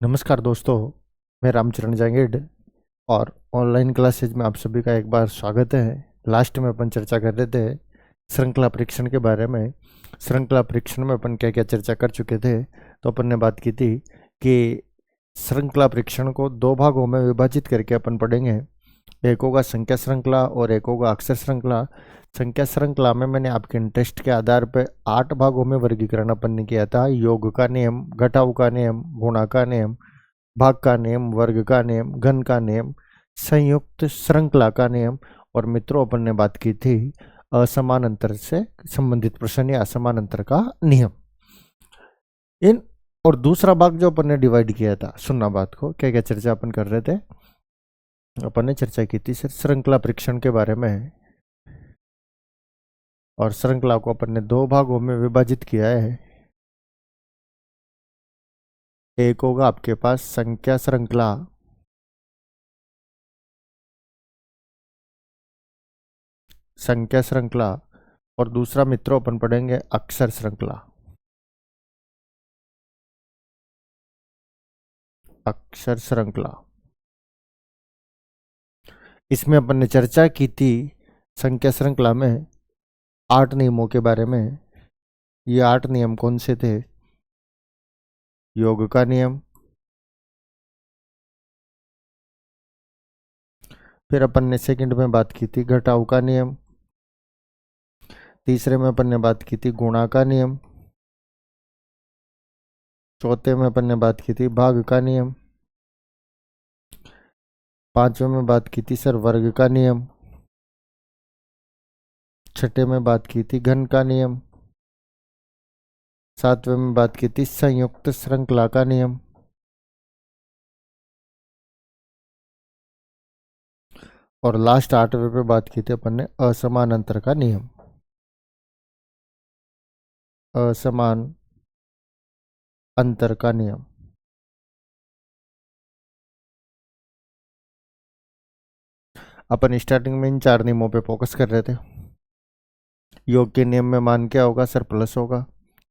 नमस्कार दोस्तों, मैं रामचरण जांगेड और ऑनलाइन क्लासेज में आप सभी का एक बार स्वागत है। लास्ट में अपन चर्चा कर रहे थे श्रृंखला परीक्षण के बारे में। श्रृंखला परीक्षण में अपन क्या क्या चर्चा कर चुके थे। तो अपन ने बात की थी कि श्रृंखला परीक्षण को दो भागों में विभाजित करके अपन पढ़ेंगे। एक होगा संख्या श्रृंखला और एक होगा अक्षर श्रृंखला। संख्या श्रृंखला में मैंने आपके इंटरेस्ट के आधार पर 8 भागों में वर्गीकरण अपन ने किया था। योग का नियम, घटाव का नियम, गुणा का नियम, भाग का नियम, वर्ग का नियम, घन का नियम, संयुक्त श्रृंखला का नियम। और मित्रों, अपन ने बात की थी असमान अंतर से संबंधित प्रश्न या असमान अंतर का नियम। इन और दूसरा भाग जो अपन ने डिवाइड किया था, सुनना बात को, क्या क्या चर्चा अपन कर रहे थे। अपन ने चर्चा की थी श्रृंखला परीक्षण के बारे में, और श्रृंखला को अपन ने दो भागों में विभाजित किया है। एक होगा आपके पास संख्या श्रृंखला, संख्या श्रृंखला, और दूसरा मित्रों अपन पढ़ेंगे अक्षर श्रृंखला। अक्षर श्रृंखला, इसमें अपन ने चर्चा की थी संख्या श्रृंखला में 8 नियमों के बारे में। ये 8 नियम कौन से थे? योग का नियम, फिर अपन ने सेकंड में बात की थी घटाव का नियम, तीसरे में अपन ने बात की थी गुणा का नियम, चौथे में अपन ने बात की थी भाग का नियम, पांचवें में बात की थी सर वर्ग का नियम, छठे में बात की थी घन का नियम, सातवें में बात की थी संयुक्त श्रृंखला का नियम, और लास्ट 8वें पे बात की थी अपन ने असमान अंतर का नियम। असमान अंतर का नियम। अपन स्टार्टिंग में इन 4 नियमों पे फोकस कर रहे थे। योग के नियम में मान क्या होगा सर? प्लस होगा।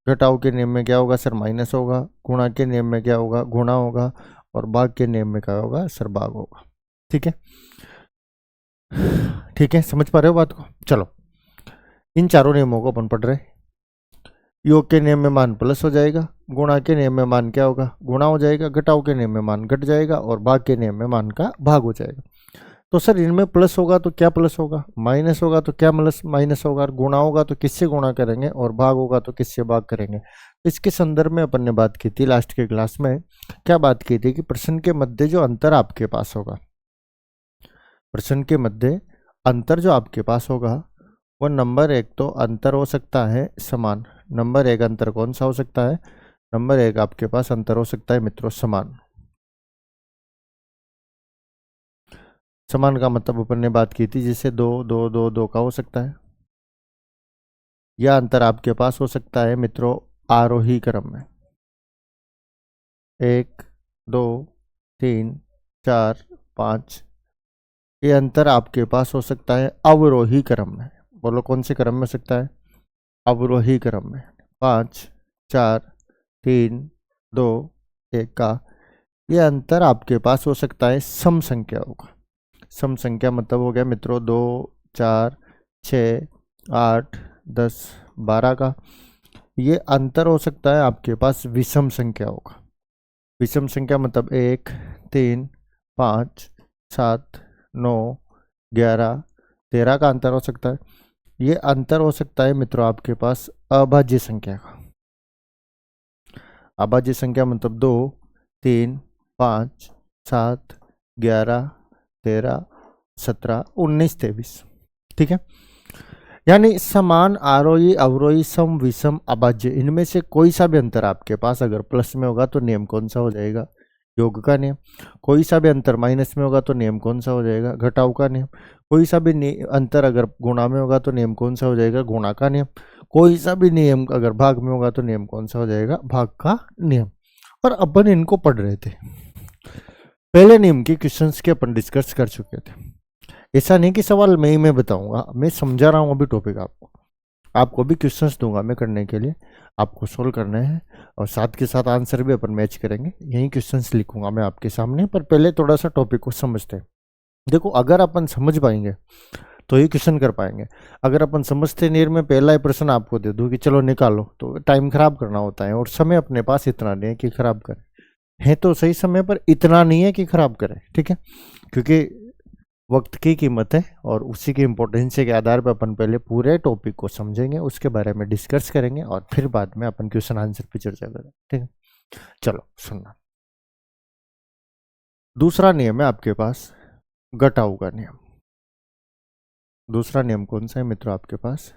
घटाव के नियम में क्या होगा सर? माइनस होगा। गुणा के नियम में क्या होगा? गुणा होगा। और भाग के नियम में क्या होगा सर? भाग होगा। ठीक है, ठीक है, समझ पा रहे हो बात को? चलो, इन चारों नियमों को अपन पढ़ रहे। योग के नियम में मान प्लस हो जाएगा, गुणा के नियम में मान क्या होगा? गुणा हो जाएगा, घटाव के नियम में मान घट जाएगा, और भाग के नियम में मान का भाग हो जाएगा। तो सर इनमें प्लस होगा तो क्या प्लस होगा? माइनस होगा तो क्या माइनस होगा? गुणा होगा तो किससे गुणा करेंगे? और भाग होगा तो किससे भाग करेंगे? इसके संदर्भ में अपन ने बात की थी लास्ट के क्लास में। क्या बात की थी कि प्रश्न के मध्य जो अंतर आपके पास होगा, प्रश्न के मध्य अंतर जो आपके पास होगा, वो नंबर 1 तो अंतर हो सकता है समान। नंबर 1 अंतर कौन सा हो सकता है? नंबर 1 आपके पास अंतर हो सकता है मित्रों समान। समान का मतलब अपन ने बात की थी जैसे 2 2 2 2 का हो सकता है। यह अंतर आपके पास हो सकता है मित्रों आरोही क्रम में। 1 2 3 4 5। ये अंतर आपके पास हो सकता है अवरोही क्रम में। बोलो कौन से क्रम में हो सकता है? अवरोही क्रम में। 5 4 3 2 1 का यह अंतर आपके पास हो सकता है सम संख्याओं का। सम संख्या मतलब हो गया मित्रों 2 4 6 8 10 12 का। ये अंतर हो सकता है आपके पास विषम संख्याओं का। विषम संख्या मतलब 1 3 5 7 9 11 13 का अंतर हो सकता है। ये अंतर हो सकता है मित्रों आपके पास अभाज्य संख्या का। अभाज्य संख्या मतलब 2 3 5 7 11 13 17 19 23। ठीक है, यानी समान, आरोही, अवरोही, सम, विषम, अभाज्य, इनमें से कोई सा भी अंतर आपके पास अगर प्लस में होगा तो नियम कौन सा हो जाएगा? योग का नियम। कोई सा भी अंतर माइनस में होगा तो नियम कौन सा हो जाएगा? घटाव का नियम। कोई सा भी अंतर अगर गुणा में होगा तो नियम कौन सा हो जाएगा? गुणा का नियम। कोई सा भी नियम अगर भाग में होगा तो नियम कौन सा हो जाएगा? भाग का नियम। और अपन इनको पढ़ रहे थे। पहले नियम के क्वेश्चंस के अपन डिस्कस कर चुके थे। ऐसा नहीं कि सवाल मैं ही बताऊंगा, मैं समझा रहा हूँ अभी टॉपिक आपको। आपको भी क्वेश्चंस दूंगा मैं करने के लिए, आपको सोल्व करना है, और साथ के साथ आंसर भी अपन मैच करेंगे। यही क्वेश्चंस लिखूंगा मैं आपके सामने, पर पहले थोड़ा सा टॉपिक को समझते हैं। देखो, अगर अपन समझ पाएंगे तो ही क्वेश्चन कर पाएंगे। अगर अपन समझते नहीं, मैं पहला ही प्रश्न आपको दे दूं कि चलो निकालो, तो टाइम खराब करना होता है, और समय अपने पास इतना नहीं है कि खराब करें। है तो सही समय, पर इतना नहीं है कि खराब करें, ठीक है? क्योंकि वक्त की कीमत है, और उसी की इम्पोर्टेंस के आधार पर अपन पहले पूरे टॉपिक को समझेंगे, उसके बारे में डिस्कस करेंगे, और फिर बाद में अपन क्वेश्चन आंसर पे चर्चा करेंगे, ठीक है? चलो सुनना। दूसरा नियम है आपके पास, घटाव का नियम। दूसरा नियम कौन सा है मित्रों आपके पास?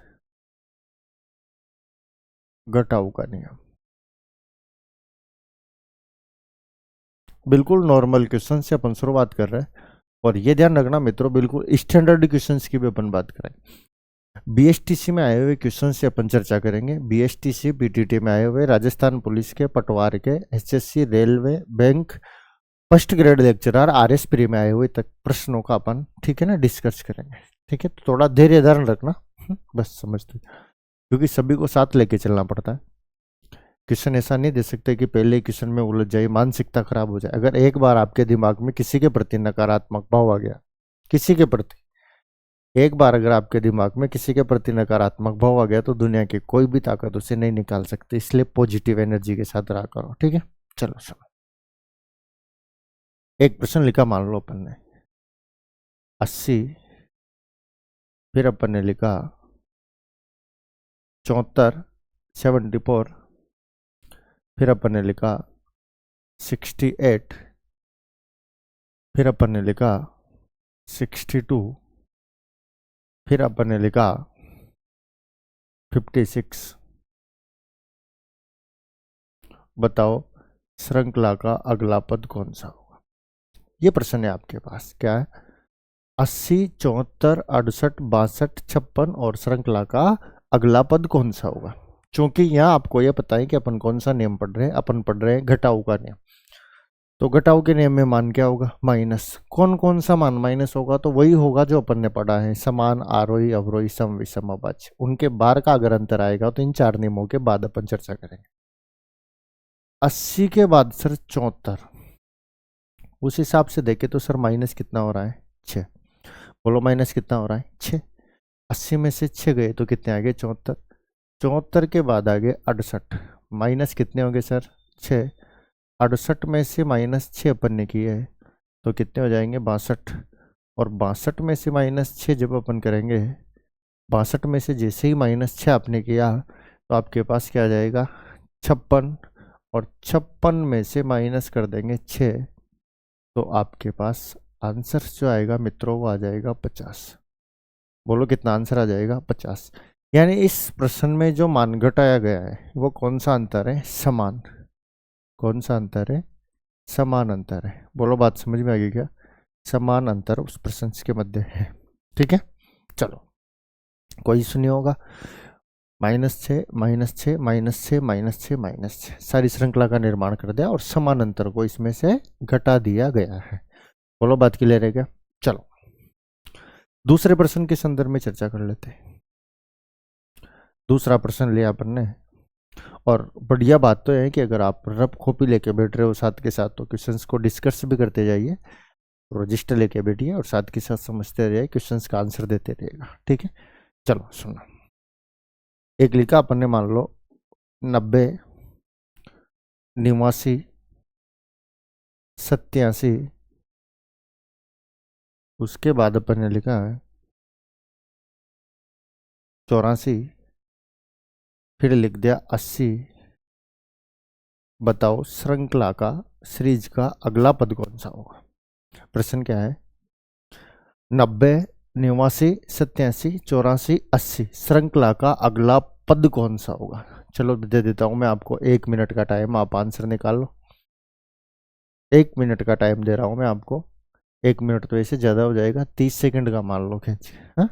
घटाव का नियम। बिल्कुल नॉर्मल क्वेश्चन से अपन शुरुआत कर रहे हैं, और ये ध्यान रखना मित्रों, बिल्कुल स्टैंडर्ड क्वेश्चंस की भी अपन बात करें। बीएसटीसी में आए हुए क्वेश्चन से अपन चर्चा करेंगे। बीएसटीसी बीटीटी में आए हुए, राजस्थान पुलिस के, पटवार के, SSC, railway, bank, first grade lecturer, RS pre में आए हुए तक प्रश्नों का अपन, ठीक है ना, डिस्कस करेंगे। ठीक है, तो थोड़ा धैर्य धारण रखना, बस समझते, क्योंकि सभी को साथ लेके चलना पड़ता है। क्वेश्चन ऐसा नहीं दे सकते कि पहले क्वेश्चन में उलझ जाए, मानसिकता खराब हो जाए। अगर एक बार आपके दिमाग में किसी के प्रति नकारात्मक भाव आ गया, किसी के प्रति, एक बार अगर आपके दिमाग में किसी के प्रति नकारात्मक भाव आ गया, तो दुनिया की कोई भी ताकत उसे नहीं निकाल सकती। इसलिए पॉजिटिव एनर्जी के साथ रहा करो, ठीक है? चलो सुनो। एक प्रश्न लिखा, मान लो अपन ने 80, फिर अपन ने लिखा 74, 74, फिर अपन ने लिखा 68, फिर अपन ने लिखा 62, फिर अपन ने लिखा 56। बताओ श्रृंखला का अगला पद कौन सा होगा? ये प्रश्न है आपके पास। क्या है? 80, 74, 68, 62, 56 और श्रृंखला का अगला पद कौन सा होगा? क्योंकि यहाँ आपको यह पता है कि अपन कौन सा नियम पढ़ रहे हैं। अपन पढ़ रहे हैं घटाव का नियम। तो घटाव के नियम में मान क्या होगा? माइनस। कौन कौन सा मान माइनस होगा? तो वही होगा जो अपन ने पढ़ा है, समान, आरोही, अवरोही, सम, विषम, अभाज्य। उनके बाहर का अगर अंतर आएगा तो इन चार नियमों के बाद अपन चर्चा करेंगे। 80 के बाद सर 74, उस हिसाब से देखे तो सर माइनस कितना हो रहा है? 6। बोलो माइनस कितना हो रहा है? 6। 80 में से 6 गए तो कितने आ गए? 74। 74 के बाद आ गए 68। माइनस कितने हो गए सर? 6। 68 में से माइनस 6 अपन ने किए है, तो कितने हो जाएंगे? 62। और 62 में से माइनस 6 जब अपन करेंगे, 62 में से जैसे ही माइनस 6 आपने किया, तो आपके पास क्या आ जाएगा? 56। और 56 में से माइनस कर देंगे 6, तो आपके पास आंसर जो आएगा मित्रों वो आ जाएगा 50। बोलो कितना आंसर आ जाएगा? 50। यानी इस प्रश्न में जो मान घटाया गया है वो कौन सा अंतर है? समान। कौन सा अंतर है? समान अंतर है। बोलो बात समझ में आ गई क्या? समान अंतर उस प्रश्न के मध्य है, ठीक है? चलो, कोई इशू नहीं होगा। -6, -6, -6, -6, -6 सारी श्रृंखला का निर्माण कर दिया, और समान अंतर को इसमें से घटा दिया गया है। बोलो बात क्लियर है क्या? चलो दूसरे प्रश्न के संदर्भ में चर्चा कर लेते हैं। दूसरा प्रश्न लिया अपन ने, और बढ़िया बात तो है कि अगर आप रफ कॉपी लेके बैठ रहे हो साथ के साथ, तो क्वेश्चंस को डिस्कस भी करते जाइए, रजिस्टर लेके बैठिए, और साथ के साथ समझते रहिए, क्वेश्चंस का आंसर देते रहिएगा, ठीक है? चलो सुनो। एक लिखा अपन ने, मान लो 90, 89, 87, उसके बाद अपन ने लिखा है 84, फिर लिख दिया 80। बताओ श्रृंखला का, सीरीज का अगला पद कौन सा होगा? प्रश्न क्या है? 90, 89, 87, 84, 80 श्रृंखला का अगला पद कौन सा होगा? चलो दे देता हूं मैं आपको 1 मिनट का टाइम, आप आंसर निकाल लो। 1 मिनट का टाइम दे रहा हूं मैं आपको। 1 मिनट तो ऐसे ज़्यादा हो जाएगा, 30 सेकंड का मान लो खींच। हाँ,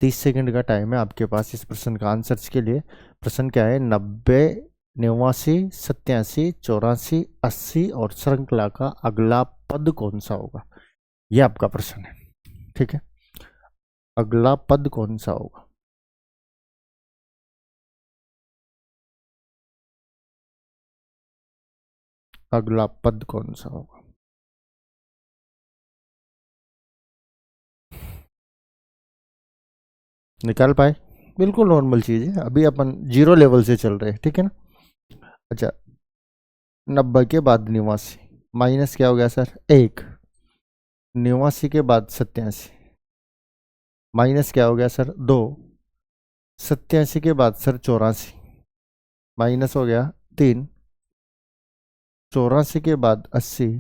30 सेकंड का टाइम है आपके पास इस प्रश्न का आंसर के लिए। प्रश्न क्या है? 90, 89, 87, 84, 80 और श्रृंखला का अगला पद कौन सा होगा? ये आपका प्रश्न है, ठीक है? अगला पद कौन सा होगा? अगला पद कौन सा होगा? निकाल पाए? बिल्कुल नॉर्मल चीज है, अभी अपन 0 लेवल से चल रहे हैं, ठीक है ना। अच्छा, 90 के बाद 89 माइनस क्या हो गया सर? 1। 89 के बाद 87 माइनस क्या हो गया सर? 2। 87 के बाद सर 84 माइनस हो गया 3। 84 के बाद 80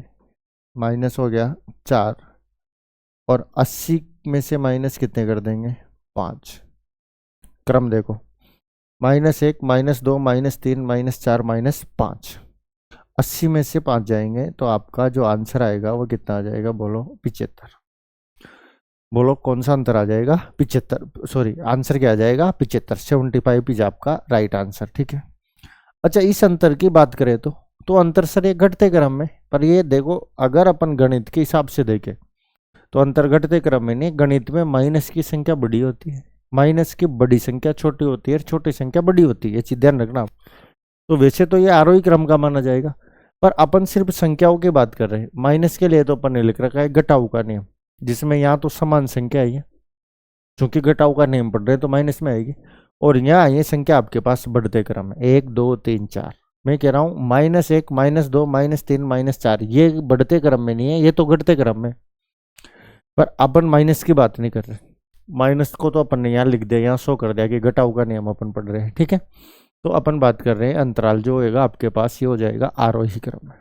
माइनस हो गया 4। और 80 में से माइनस कितने कर देंगे? 5। क्रम देखो, -1, -2, -3, -4, -5। 80 में से 5 जाएंगे तो आपका जो आंसर आएगा वो कितना आ जाएगा? बोलो 75। बोलो कौन सा अंतर आ जाएगा? 75, सॉरी आंसर क्या आ जाएगा? 75। 75 इज आपका राइट आंसर, ठीक है। अच्छा, इस अंतर की बात करें तो अंतर सर ये घटते क्रम में, पर ये देखो अगर अपन गणित के हिसाब से देखें तो अंतर घटते क्रम में नहीं, गणित में माइनस की संख्या बड़ी होती है, माइनस की बड़ी संख्या छोटी होती है और छोटी संख्या बड़ी होती है, ये चीज ध्यान रखना। तो वैसे तो ये आरोही क्रम का माना जाएगा, पर अपन सिर्फ संख्याओं की बात कर रहे हैं। माइनस के लिए तो अपन ने लिख रखा है घटाव का नियम, जिसमें यहाँ तो समान संख्या है, चूंकि घटाव का नियम पढ़ रहे हैं तो माइनस में आएगी। और यहाँ ये संख्या आपके पास बढ़ते क्रम है, 1 2 3 4। मैं कह रहा हूँ -1, -2, -3, -4 ये बढ़ते क्रम में नहीं है, ये तो घटते क्रम में। पर अपन माइनस की बात नहीं कर रहे, माइनस को तो अपन ने यहाँ लिख दिया, यहाँ शो कर दिया कि घटाव का नियम अपन पढ़ रहे हैं, ठीक है। तो अपन बात कर रहे हैं अंतराल जो होगा आपके पास, ये हो जाएगा आरोही क्रम में।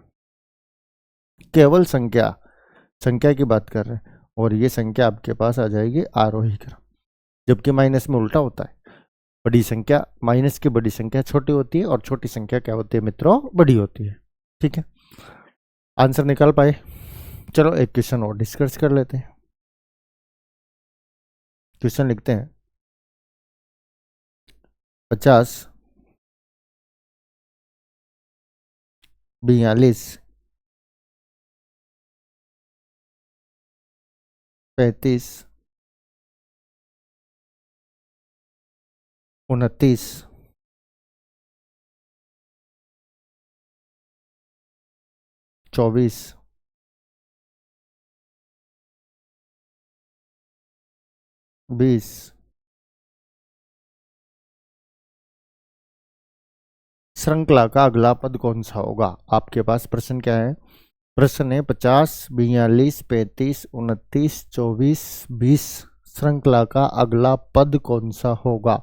केवल संख्या की बात कर रहे हैं, और ये संख्या आपके पास आ जाएगी आरोही क्रम। जबकि माइनस में उल्टा होता है, बड़ी संख्या, माइनस की बड़ी संख्या छोटी होती है और छोटी संख्या क्या होती है मित्रों? बड़ी होती है, ठीक है। आंसर निकाल पाए? चलो एक क्वेश्चन और डिस्कस कर लेते हैं। क्वेश्चन लिखते हैं, 50 42 35 29 24 20। श्रृंखला का अगला पद कौन सा होगा? आपके पास प्रश्न क्या है? प्रश्न है 50 42 35 29 24 20। श्रृंखला का अगला पद कौन सा होगा?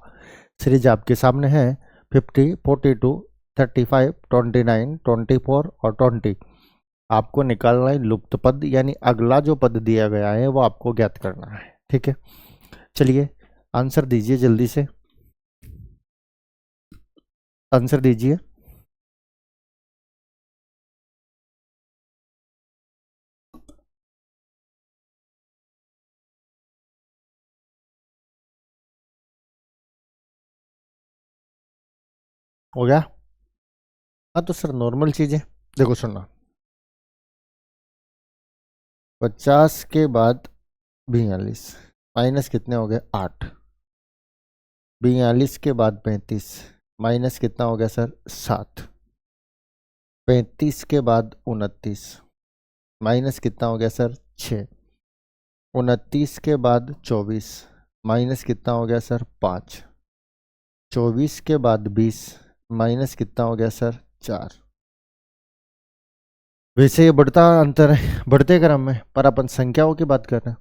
सीरीज आपके सामने है, 50 42 35 29 24 और 20। आपको निकालना है लुप्त पद, यानी अगला जो पद दिया गया है वो आपको ज्ञात करना है, ठीक है। चलिए आंसर दीजिए, जल्दी से आंसर दीजिए। हो गया? हाँ तो सर नॉर्मल चीज है, देखो सुनना, 50 के बाद 42 माइनस कितने हो गए? 8। 42 के बाद 35 माइनस कितना हो गया सर? 7। 35 के बाद 29 माइनस कितना हो गया सर? 6। 29 के बाद 24 माइनस कितना हो गया सर? 5। 24 के बाद 20 माइनस कितना हो गया सर? 4। वैसे ये बढ़ता अंतर है, बढ़ते क्रम में, पर अपन संख्याओं की बात कर रहे हैं।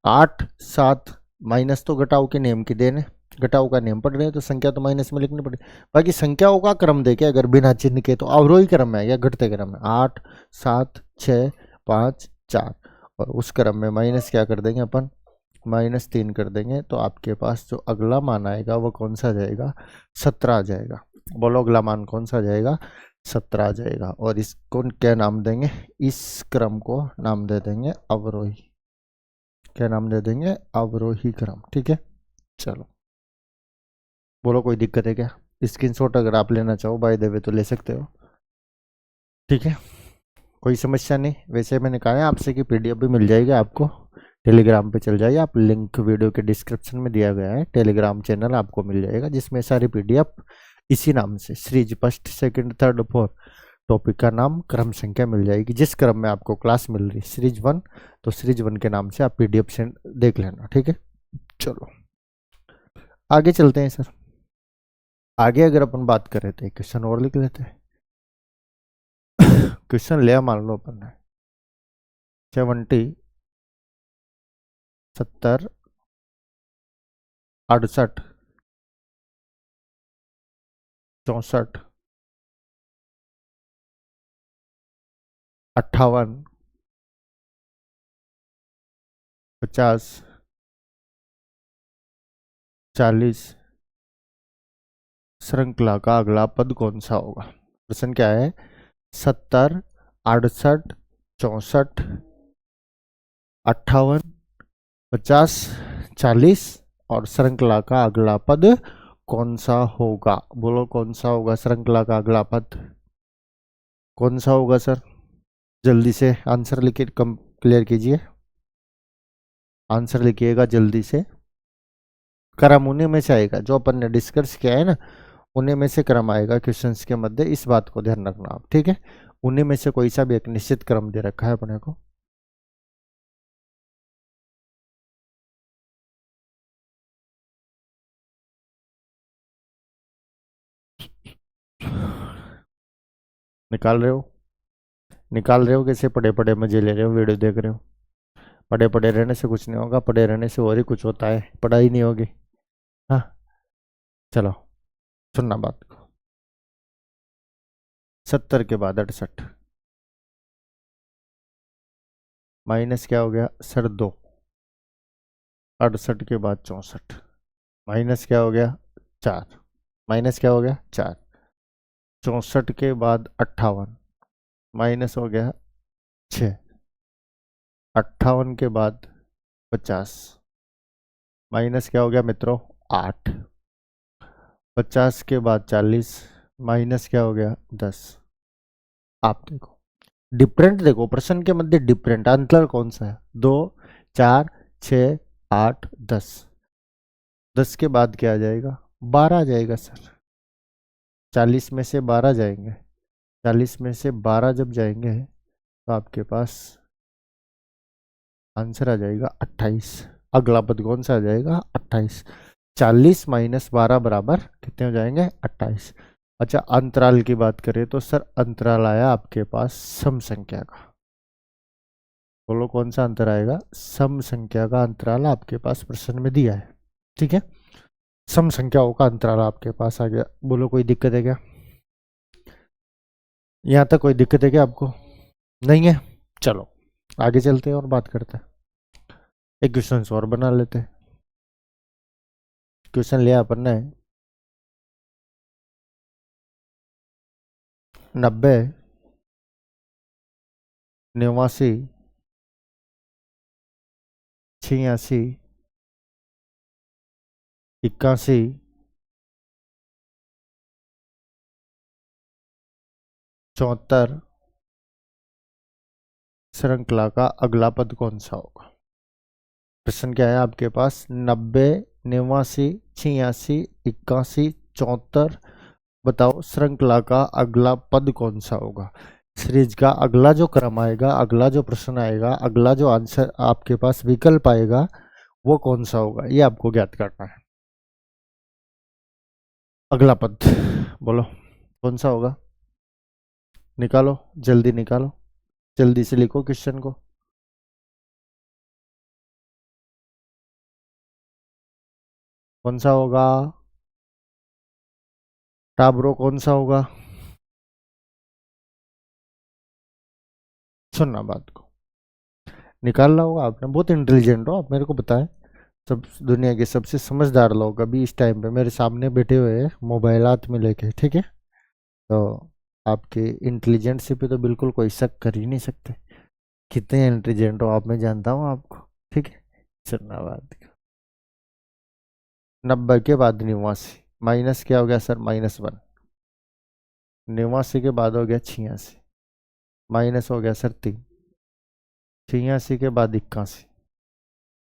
8 7 माइनस तो घटाव के नियम की देन है, घटाव का नियम पढ़ रहे हैं तो संख्या तो माइनस में लिखनी पड़ेगी। बाकी संख्याओं का क्रम देखे अगर बिना चिन्ह के तो अवरोही क्रम में है या घटते क्रम में, 8 7 6 5 4, और उस क्रम में माइनस क्या कर देंगे अपन? -3 कर देंगे। तो आपके पास जो अगला मान आएगा वो कौन सा जाएगा? 17 आ जाएगा। बोलो अगला मान कौन सा जाएगा? 17 आ जाएगा। और इसको क्या नाम देंगे? इस क्रम को नाम दे देंगे अवरोही। क्या नाम दे देंगे? अवरोही क्रम, ठीक है। चलो बोलो कोई दिक्कत है क्या? स्क्रीनशॉट अगर आप लेना चाहो बाय द वे तो ले सकते हो, ठीक है, कोई समस्या नहीं। वैसे मैंने कहा है आपसे कि पीडीएफ भी मिल जाएगी आपको, टेलीग्राम पे चल जाइए आप, लिंक वीडियो के डिस्क्रिप्शन में दिया गया है, टेलीग्राम चैनल आपको मिल जाएगा जिसमें सारी पीडीएफ इसी नाम से series 1st 2nd 3rd 4 topic का नाम, क्रम संख्या मिल जाएगी। जिस क्रम में आपको क्लास मिल रही सीरीज 1, तो सीरीज 1 के नाम से आप PDF से देख लेना, ठीक है। चलो आगे चलते हैं सर। आगे अगर अपन बात करें तो क्वेश्चन और लिख लेते हैं। क्वेश्चन लिया मान लो अपन ने 70, 70, 68, 64, 58, 50, 40। श्रृंखला का अगला पद कौन सा होगा? प्रश्न क्या है? 70, 68, 64, 58, 50, 40 और श्रृंखला का अगला पद कौन सा होगा? बोलो कौन सा होगा श्रृंखला का अगला पद? कौन सा होगा सर? जल्दी से आंसर लिखिए, कम क्लियर कीजिए, आंसर लिखिएगा जल्दी से। क्रम उन्हीं में से आएगा जो अपन ने डिस्कस किया है ना, उन्हीं में से क्रम आएगा क्वेश्चंस के मध्य, इस बात को ध्यान रखना आप, ठीक है। उन्हीं में से कोई सा भी एक निश्चित क्रम दे रखा है अपने को। निकाल रहे हो? निकाल रहे हो? कैसे पढ़े पढ़े मजे ले रहे हो, वीडियो देख रहे हो? पढ़े पढ़े रहने से कुछ नहीं होगा, पढ़े रहने से और ही कुछ होता है, पढ़ाई नहीं होगी। हाँ चलो सुनना बात को। 70 के बाद 68 माइनस क्या हो गया सर? 2। 68 के बाद 64 माइनस क्या हो गया? 4। माइनस क्या हो गया? 4। 64 के बाद 58 माइनस हो गया 6। 58 के बाद 50 माइनस क्या हो गया मित्रों? 8। 50 के बाद 40 माइनस क्या हो गया? 10। आप देखो डिफरेंट, देखो प्रश्न के मध्य डिफरेंट अंतर कौन सा है? 2, 4, 6, 8, 10। 10 के बाद क्या आ जाएगा? 12 आ जाएगा सर। 40 में से 12 जाएंगे, 40 में से 12 जब जाएंगे तो आपके पास आंसर आ जाएगा 28। अगला पद कौन सा आ जाएगा? 28। 40 माइनस 12 बराबर कितने हो जाएंगे? 28। अच्छा अंतराल की बात करें तो सर अंतराल आया आपके पास सम संख्या का। बोलो कौन सा अंतर आएगा? सम संख्या का अंतराल आपके पास प्रश्न में दिया है, ठीक है। सम संख्याओं का अंतराल आपके पास आ गया। बोलो कोई दिक्कत है क्या? यहाँ तक कोई दिक्कत है क्या आपको? नहीं है? चलो आगे चलते हैं और बात करते हैं। एक क्वेश्चन और बना लेते हैं। क्वेश्चन लिया अपन ने 90, 89, 86, 81, 74 श्रृंखला का अगला पद कौन सा होगा? प्रश्न क्या है आपके पास? 90, 89, 86, 81, 74। बताओ श्रृंखला का अगला पद कौन सा होगा? सीरीज का अगला जो क्रम आएगा, अगला जो प्रश्न आएगा, अगला जो आंसर आपके पास विकल्प आएगा वो कौन सा होगा, ये आपको ज्ञात करना है। अगला पद बोलो कौन सा होगा? निकालो, जल्दी निकालो, जल्दी से लिखो क्वेश्चन को। कौन सा होगा? टाब्रो कौन सा होगा? सुनना बात को, निकालना होगा आपने। बहुत इंटेलिजेंट हो आप, मेरे को पता है। सब दुनिया के सबसे समझदार लोग अभी इस टाइम पे मेरे सामने बैठे हुए हैं मोबाइल हाथ में लेके, ठीक है। तो आपके इंटेलिजेंसी पे तो बिल्कुल कोई शक कर ही नहीं सकते। कितने इंटेलिजेंट हो आप, मैं जानता हूँ आपको, ठीक है। सुनना बात को। 90 के बाद 89 माइनस क्या हो गया सर? -1। 89 के बाद हो गया 86 माइनस हो गया सर 3। 86 के बाद 81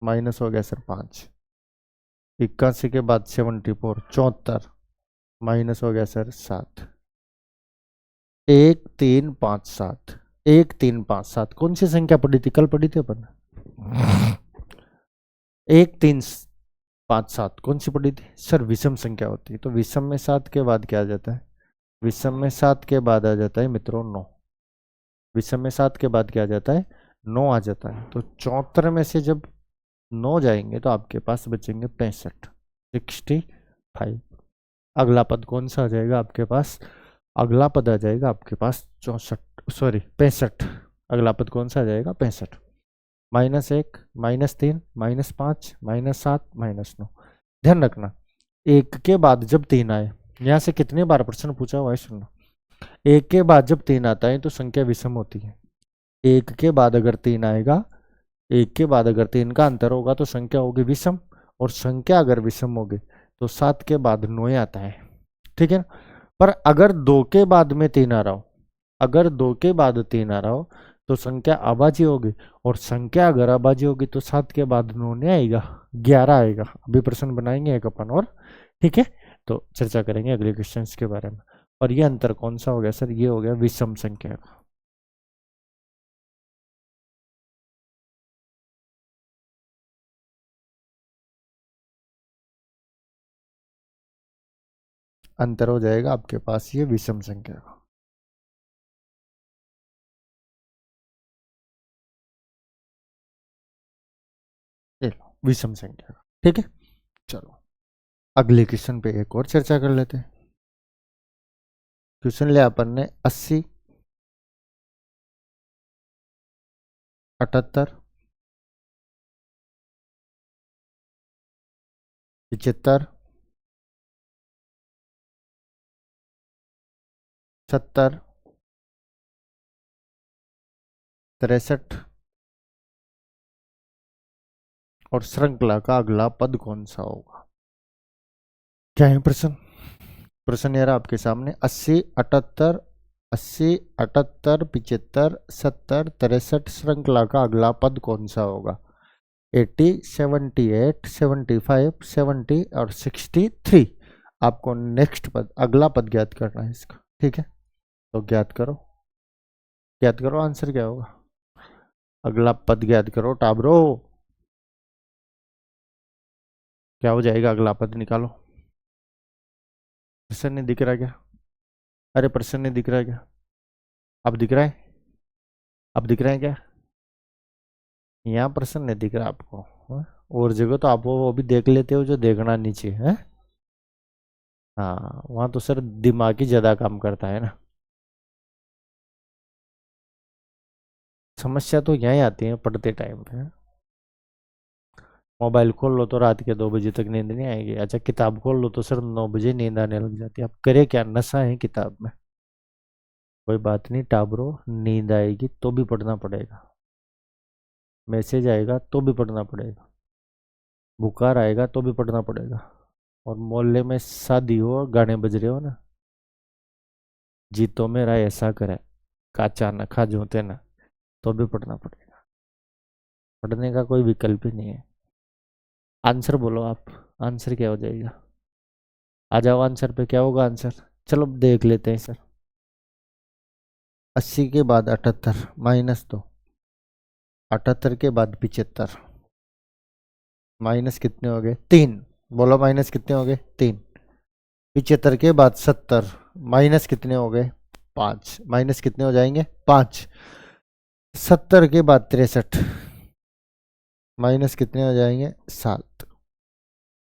माइनस हो गया सर 5। 81 के बाद 74 74 माइनस हो गया सर 7। 1357, 1357 कौन सी संख्या पढ़ी थी? कल पढ़ी थी अपन। 1357 कौन सी पढ़ी थी सर? विषम संख्या होती है। तो विषम में 7 के बाद क्या आ जाता है? विषम में 7 के बाद आ जाता है मित्रों 9। विषम में 7 के बाद क्या आ जाता है? 9 आ जाता है। तो 74 में से जब 9 जाएंगे तो आपके पास बचेंगे 65, 65। अगला पद कौन सा आ जाएगा आपके पास? अगला पद आ जाएगा आपके पास 64, सॉरी 65। अगला पद कौन सा आ जाएगा? 65। -1, -3, -5, -7, -9। ध्यान रखना, एक के बाद जब 3 आए, यहां से कितनी बार प्रश्न पूछा हुआ है सुनना। एक के बाद जब 3 आता है तो संख्या विषम होती है। एक के बाद अगर 3 आएगा, एक के बाद अगर 3 का अंतर होगा तो संख्या होगी विषम। और संख्या अगर विषम होगी तो 7 के बाद 9 आता है। ठीक है ना? पर अगर 2 के बाद में 3 आ रहा हो, अगर 2 के बाद 3 आ रहा हो तो संख्या अभाज्य होगी। और संख्या अगर अभाज्य होगी तो 7 के बाद 9 नहीं आएगा, 11 आएगा। अभी प्रश्न बनाएंगे एक अपन और। ठीक है, तो चर्चा करेंगे अगले क्वेश्चन के बारे में। और ये अंतर कौन सा हो गया सर? ये हो गया विषम संख्या का। अंतर हो जाएगा आपके पास ये विषम संख्या का। ये लो, विषम संख्या का। ठीक है, चलो अगले क्वेश्चन पे एक और चर्चा कर लेते हैं। क्वेश्चन लिया अपन ने 80, 78, 75, 70, 63 और श्रृंखला का अगला पद कौन सा होगा? क्या है प्रश्न? प्रश्न ये रहा आपके सामने। 80, 78, 80, 78, 75, 70, 63 श्रृंखला का अगला पद कौन सा होगा? 80, 78, 75, 70 और 63। आपको नेक्स्ट पद, अगला पद ज्ञात करना है इसका। ठीक है, तो ज्ञात करो, ज्ञात करो, आंसर क्या होगा? अगला पद ज्ञात करो टाबरो। क्या हो जाएगा? अगला पद निकालो। प्रश्न नहीं दिख रहा क्या? अरे प्रश्न नहीं दिख रहा क्या? अब दिख रहा है? अब दिख रहा है क्या? यहाँ प्रश्न नहीं दिख रहा आपको? हाँ? और जगह तो आप वो भी देख लेते हो जो देखना नीचे है। हाँ, वहाँ तो सर दिमाग ही ज्यादा काम करता है ना। समस्या तो यहीं आती है पढ़ते टाइम पे। मोबाइल खोल लो तो रात के 2 बजे तक नींद नहीं आएगी। अच्छा, किताब खोल लो तो सर 9 बजे नींद आने लग जाती है। अब करे क्या, नशा है किताब में। कोई बात नहीं टाबरो, नींद आएगी तो भी पढ़ना पड़ेगा। मैसेज आएगा तो भी पढ़ना पड़ेगा। बुखार आएगा तो भी पढ़ना पड़ेगा। और मोहल्ले में शादी हो, गाने बज रहे हो ना, जीतो मेरा ऐसा करे, काचा न खा जोते ना, तो भी पढ़ना पड़ेगा। पढ़ने का कोई विकल्प ही नहीं है। आंसर बोलो आप, आंसर क्या हो जाएगा? आ जाओ आंसर पे, क्या होगा आंसर? चलो देख लेते हैं सर। 80 के बाद 78 -2, 78 के बाद 75, माइनस कितने हो गए? 3। बोलो माइनस कितने हो गए? 3। 75 के बाद 70, माइनस कितने हो गए? 5। माइनस कितने हो जाएंगे? 5। 70 के बाद 63, माइनस कितने हो जाएंगे? 7।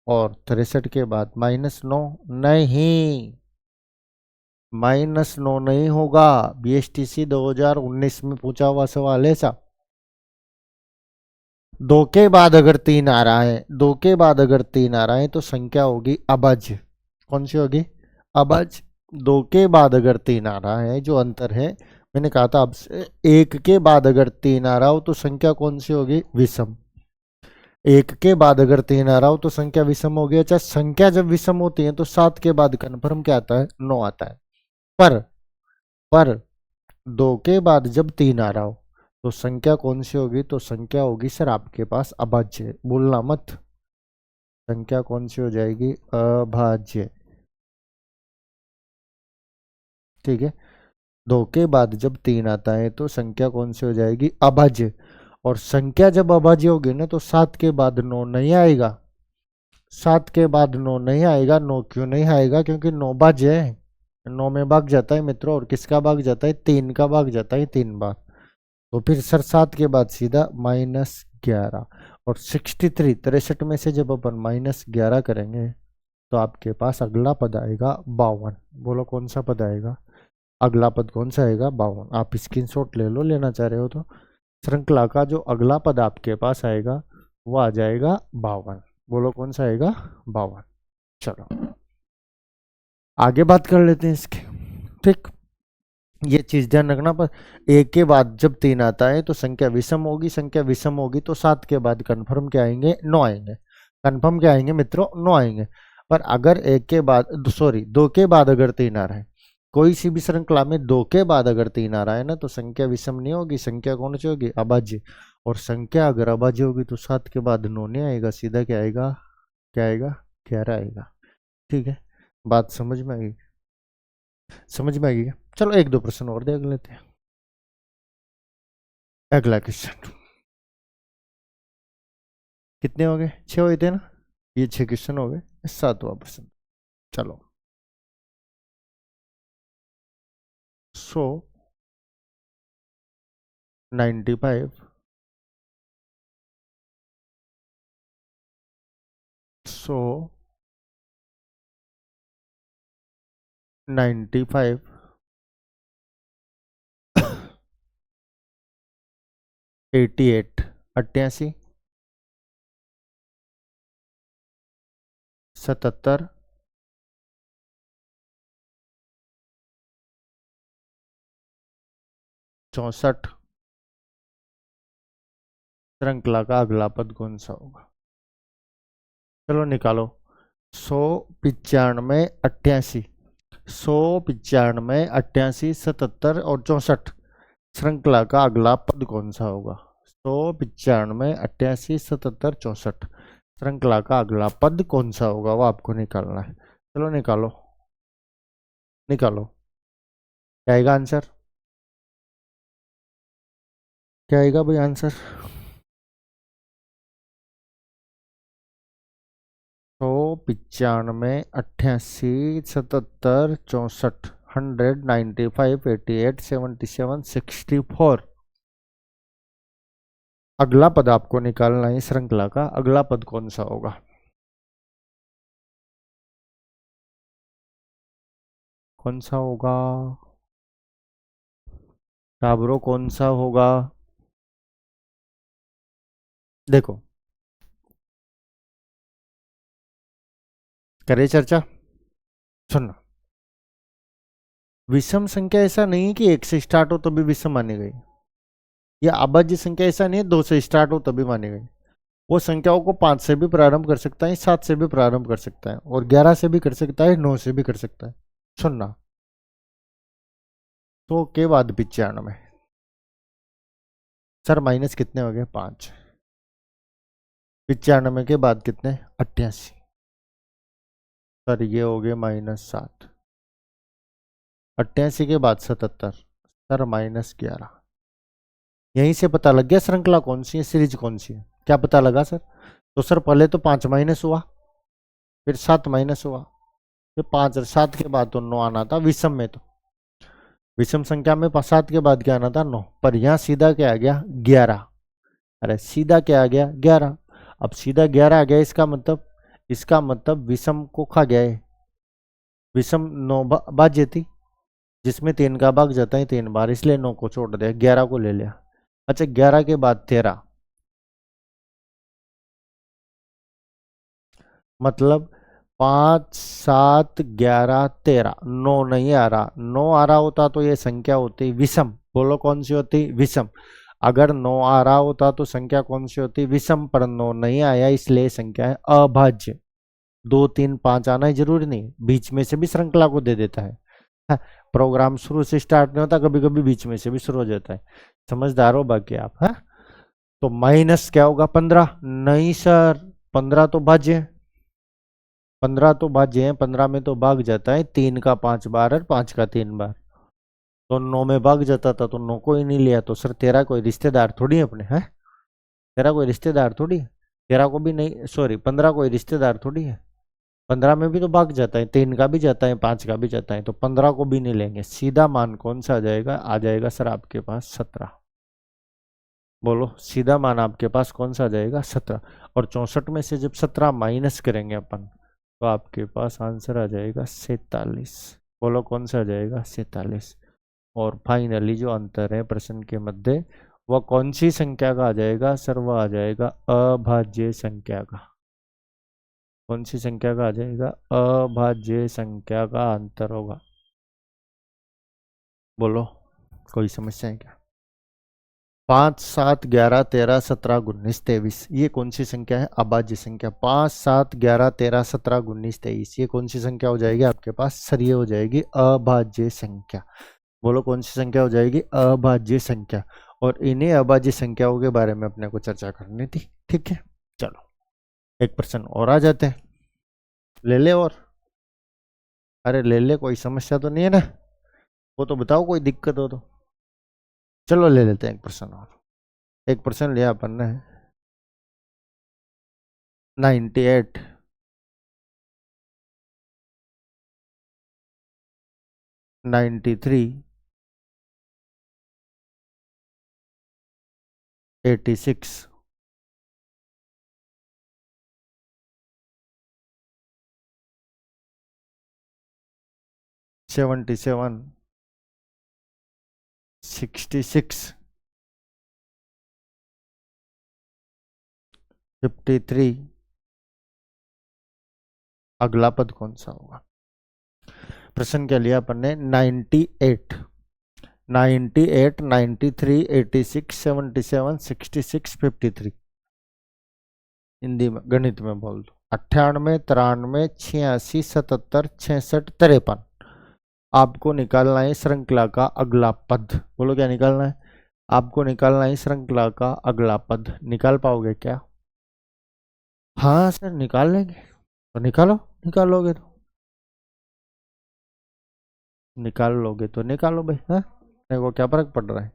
और 63 के बाद -9, नहीं, -9 नहीं होगा। BSTC 2019 में पूछा हुआ सवाल है साहब। 2 के बाद अगर 3 आ रहा है, 2 के बाद अगर 3 आ रहा है तो संख्या होगी अभाज्य। कौन सी होगी? अभाज्य। 2 के बाद अगर 3 आ रहा है, जो अंतर है, मैंने कहा था आपसे, 1 के बाद अगर 3 आ रहा हो तो संख्या कौन सी होगी? विषम। 1 के बाद अगर 3 आ रहा हो तो संख्या विषम होगी। अच्छा, संख्या जब विषम होती है तो 7 के बाद कन्फर्म क्या आता है? 9 आता है। पर पर 2 के बाद जब 3 आ रहा हो तो संख्या कौन सी होगी? तो संख्या होगी सर आपके पास अभाज्य। बोलना मत, संख्या कौन सी हो जाएगी? अभाज्य। ठीक है, 2 के बाद जब 3 आता है तो संख्या कौन सी हो जाएगी? अभाज्य। और संख्या जब अभाज्य होगी ना तो 7 के बाद 9 नहीं आएगा। 7 के बाद 9 नहीं आएगा। 9 क्यों नहीं आएगा? क्योंकि 9 भाज्य है। 9 में भाग जाता है मित्रों। और किसका भाग जाता है? 3 का भाग जाता है 3 बार। तो फिर सर 7 के बाद सीधा -11। और 63 में से जब अपन -11 करेंगे तो आपके पास अगला पद आएगा 52। बोलो कौन सा पद आएगा? अगला पद कौन सा आएगा? 52। आप स्क्रीनशॉट ले लो, लेना चाह रहे हो तो। श्रृंखला का जो अगला पद आपके पास आएगा वो आ जाएगा 52। बोलो कौन सा आएगा? 52। चलो आगे बात कर लेते हैं इसके। ठीक, ये चीज ध्यान रखना। पर 1 के बाद जब 3 आता है तो संख्या विषम होगी। संख्या विषम होगी तो 7 के बाद कन्फर्म क्या आएंगे? 9 आएंगे। कन्फर्म क्या आएंगे मित्रों? 9 आएंगे। पर अगर 1 के बाद सॉरी 2 के बाद अगर 3 आ रहा है, कोई सी भी श्रृंखला में 2 के बाद अगर 3 आ रहा है ना तो संख्या विषम नहीं होगी। संख्या कौन सी होगी? अभाज्य। और संख्या अगर अभाज्य होगी तो 7 के बाद 9 नहीं आएगा, सीधा क्या आएगा? क्या आएगा? 11 आएगा। ठीक है, बात समझ में आई? समझ में आई क्या? चलो 1-2 प्रश्न और देख लेते हैं। अगला क्वेश्चन कितने हो गए? 6 हुए थे ना? ये 6 क्वेश्चन हो गए। 7वां प्रश्न। चलो 95 95 88 88 77 64 श्रृंखला का अगला पद कौन सा होगा? चलो निकालो। 195 88 195 88 77 और 64 श्रृंखला का अगला पद कौन सा होगा? 195 88 77 64 श्रृंखला का अगला पद कौन सा होगा वो आपको निकालना है। चलो निकालो निकालो। क्या आएगा आंसर? क्या आएगा भाई आंसर? 195 88 77 64 195 88 77 64 अगला पद आपको निकालना है। श्रृंखला का अगला पद कौन सा होगा? कौन सा होगा टाबरो? कौन सा होगा? देखो करे चर्चा। सुनना, विषम संख्या ऐसा नहीं कि 1 से स्टार्ट हो तभी विषम मानी गई, या अभाज्य संख्या ऐसा नहीं है 2 से स्टार्ट हो तभी मानी गई। वो संख्याओं को 5 से भी प्रारंभ कर सकता है, 7 से भी प्रारंभ कर सकता है, और 11 से भी कर सकता है, 9 से भी कर सकता है। सुनना, 100 के बाद 95 सर माइनस कितने हो गए? 5। 95 के बाद कितने? 88 सर ये हो गए -7। 88 के बाद 77 सर -11। यहीं से पता लग गया श्रृंखला कौन सी है, सीरीज कौन सी है। क्या पता लगा सर? तो सर पहले तो 5 माइनस हुआ, फिर 7 माइनस हुआ, फिर 5 और 7 के बाद तो 9 आना था विषम में। तो विषम संख्या में 7 के बाद क्या आना था? 9। पर यहाँ सीधा क्या आ गया? 11। अरे सीधा क्या आ गया? 11। अब सीधा 11 आ गया, इसका मतलब विषम को खा गया है। विषम 9 भाज्य थी जिसमें 3 का भाग जाता है 3 बार, इसलिए 9 को छोड़ दिया, 11 को ले लिया। अच्छा 11 के बाद 13 मतलब 5 7 11 13। 9 नहीं आ रहा। 9 आ रहा होता तो ये संख्या होती विषम। बोलो कौन सी होती? विषम। अगर 9 आ रहा होता तो संख्या कौन सी होती? विषम। पर 9 नहीं आया इसलिए संख्या है अभाज्य। 2 3 5 आना ही जरूरी नहीं, बीच में से भी श्रृंखला को दे देता है। प्रोग्राम शुरू से स्टार्ट नहीं होता, कभी कभी बीच में से भी शुरू हो जाता है। समझदार हो बाकी आप। है तो माइनस क्या होगा? 15। नहीं सर 15 तो भाज्य है। 15 तो भाज्य है, 15 में तो भाग जाता है 3 का 5 बार और 5 का 3 बार। तो 9 में भाग जाता था तो 9 को ही नहीं लिया, तो सर तेरा कोई रिश्तेदार थोड़ी है अपने, है? तेरा कोई रिश्तेदार थोड़ी है, तेरा को भी नहीं, सॉरी 15 कोई रिश्तेदार थोड़ी है। 15 में भी तो भाग जाता है, 3 का भी जाता है, 5 का भी जाता है, तो 15 को भी नहीं लेंगे। सीधा मान कौन सा आ जाएगा सर आपके पास 17। बोलो सीधा मान आपके पास कौन सा आ जाएगा 17। और 64 में से जब 17 माइनस करेंगे अपन, तो आपके पास आंसर आ जाएगा 47। बोलो कौन सा आ जाएगा 47। और फाइनली जो अंतर है प्रश्न के मध्य, वह कौन सी संख्या का आ जाएगा सर? वह आ जाएगा अभाज्य संख्या का। कौन सी संख्या का आ जाएगा? अभाज्य संख्या का अंतर होगा। बोलो कोई समस्या है क्या? 5, 7, 11, 13, 17, 19, 23, ये कौन सी संख्या है? अभाज्य संख्या। 5, 7, 11, 13, 17, 19, 23, ये कौन सी संख्या हो जाएगी आपके पास सर? ये हो जाएगी अभाज्य संख्या। बोलो कौन सी संख्या हो जाएगी? अभाज्य संख्या। और इन्हीं अभाज्य संख्याओं के बारे में अपने को चर्चा करनी थी, ठीक है। चलो एक प्रश्न और आ जाते हैं, ले ले। और अरे ले ले, कोई समस्या तो नहीं है ना? वो तो बताओ कोई दिक्कत हो तो। चलो ले लेते हैं एक प्रश्न और। एक प्रश्न लिया अपन ने 98, 93, 86, 77, 66, 53, अगला पद कौन सा होगा? प्रश्न क्या लिया अपन ने 98, 98, 93, 86, 77, 66, 53। हिंदी में गणित में बोल दो। 98, 93, 86, 77, 66, 53। आपको निकालना है श्रृंखला का अगला पद। बोलो क्या निकालना है? आपको निकालना है श्रृंखला का अगला पद। निकाल पाओगे क्या? हाँ सर निकाल लेंगे, तो निकालो। निकालोगे तो निकाल लोगे तो निकालो भाई, हाँ मेरे को क्या फर्क पड़ रहा है।